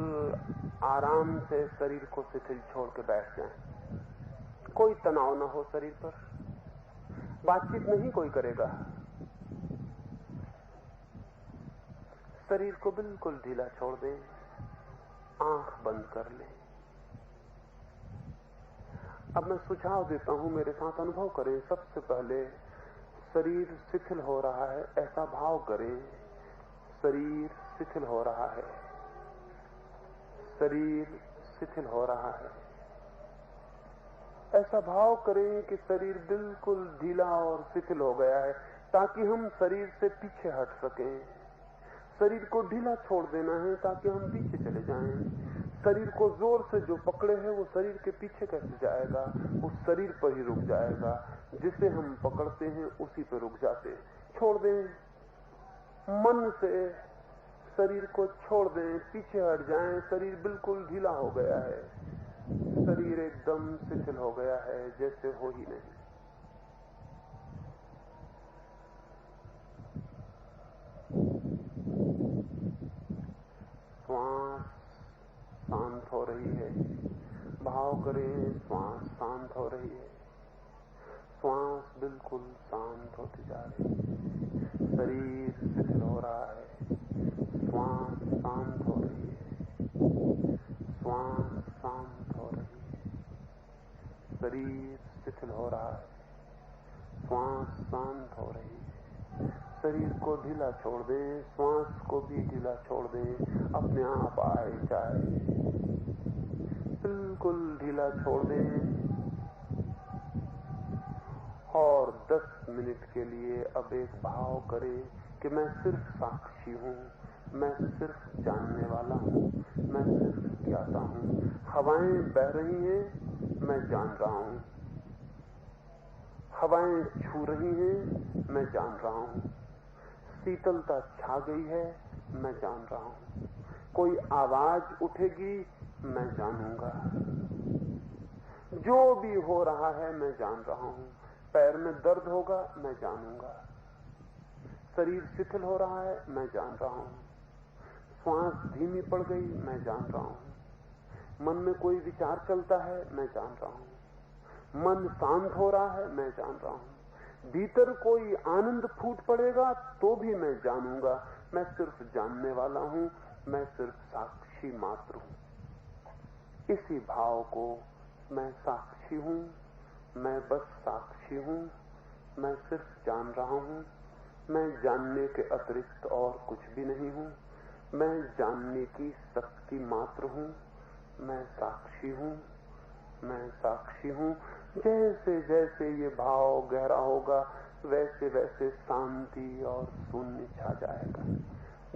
आराम से शरीर को शिथिल छोड़ के बैठ जाएं। कोई तनाव ना हो शरीर पर, बातचीत नहीं कोई करेगा। शरीर को बिल्कुल ढीला छोड़ दें, आंख बंद कर लें। अब मैं सुझाव देता हूं, मेरे साथ अनुभव करें। सबसे पहले शरीर शिथिल हो रहा है, ऐसा भाव करें। शरीर शिथिल हो रहा है, शरीर शिथिल हो रहा है। ऐसा भाव करें कि शरीर बिल्कुल ढीला और शिथिल हो गया है, ताकि हम शरीर से पीछे हट सकें। शरीर को ढीला छोड़ देना है ताकि हम पीछे चले जाएं। शरीर को जोर से जो पकड़े है वो शरीर के पीछे कैसे जाएगा, उस शरीर पर ही रुक जाएगा। जिसे हम पकड़ते हैं उसी पर रुक जाते हैं। छोड़ दें, मन से शरीर को छोड़ दें, पीछे हट जाएं। शरीर बिल्कुल ढीला हो गया है, शरीर एकदम शिथिल हो गया है, जैसे हो ही नहीं। श्वास शांत हो रही है, भाव करें श्वास शांत हो रही है। श्वास बिल्कुल शांत होती जा रही है, शरीर शिथिल हो रहा है, श्वास शांत हो रही है, श्वास शांत हो रही है, शरीर शिथिल हो रहा है, श्वास शांत हो रही है। शरीर को ढीला छोड़ दें, श्वास को भी ढीला छोड़ दें, अपने आप आए जाए, बिल्कुल ढीला छोड़ दें। और 10 मिनट के लिए अब एक भाव करें कि मैं सिर्फ साक्षी हूं, मैं सिर्फ जानने वाला हूं, मैं सिर्फ ज्ञाता हूं। हवाएं बह रही हैं, मैं जान रहा हूं। हवाएं छू रही हैं, मैं जान रहा हूं। शीतलता छा गई है, मैं जान रहा हूं। कोई आवाज उठेगी, मैं जानूंगा। जो भी हो रहा है मैं जान रहा हूं। पैर में दर्द होगा, मैं जानूंगा। शरीर शिथिल हो रहा है, मैं जान रहा हूं। श्वास धीमी पड़ गई, मैं जान रहा हूं। मन में कोई विचार चलता है, मैं जान रहा हूं। मन शांत हो रहा है, मैं जान रहा हूं। भीतर कोई आनंद फूट पड़ेगा तो भी मैं जानूंगा। मैं सिर्फ जानने वाला हूं, मैं सिर्फ साक्षी मात्र हूं। इसी भाव को, मैं साक्षी हूं, मैं बस साक्षी हूं, मैं सिर्फ जान रहा हूं, मैं जानने के अतिरिक्त और कुछ भी नहीं हूं, मैं जानने की शक्ति मात्र हूं, मैं साक्षी हूं, मैं साक्षी हूं। जैसे जैसे ये भाव गहरा होगा, वैसे वैसे शांति और शून्य छा जाएगा।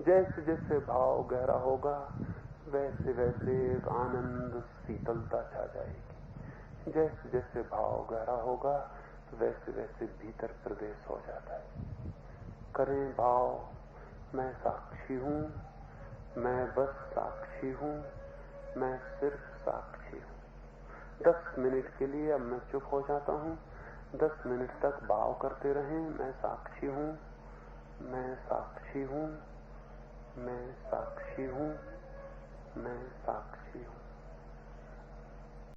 जैसे जैसे भाव गहरा होगा, वैसे वैसे एक आनंद शीतलता छा जाएगी। जैसे जैसे भाव गहरा होगा, वैसे वैसे भीतर प्रवेश हो जाता है। करें भाव, मैं साक्षी हूं, मैं बस साक्षी हूं, मैं सिर्फ साक्षी हूं। 10 मिनट के लिए अब मैं चुप हो जाता हूं। 10 मिनट तक भाव करते रहें, मैं साक्षी हूं, मैं साक्षी हूं, मैं साक्षी हूं, मैं साक्षी हूं।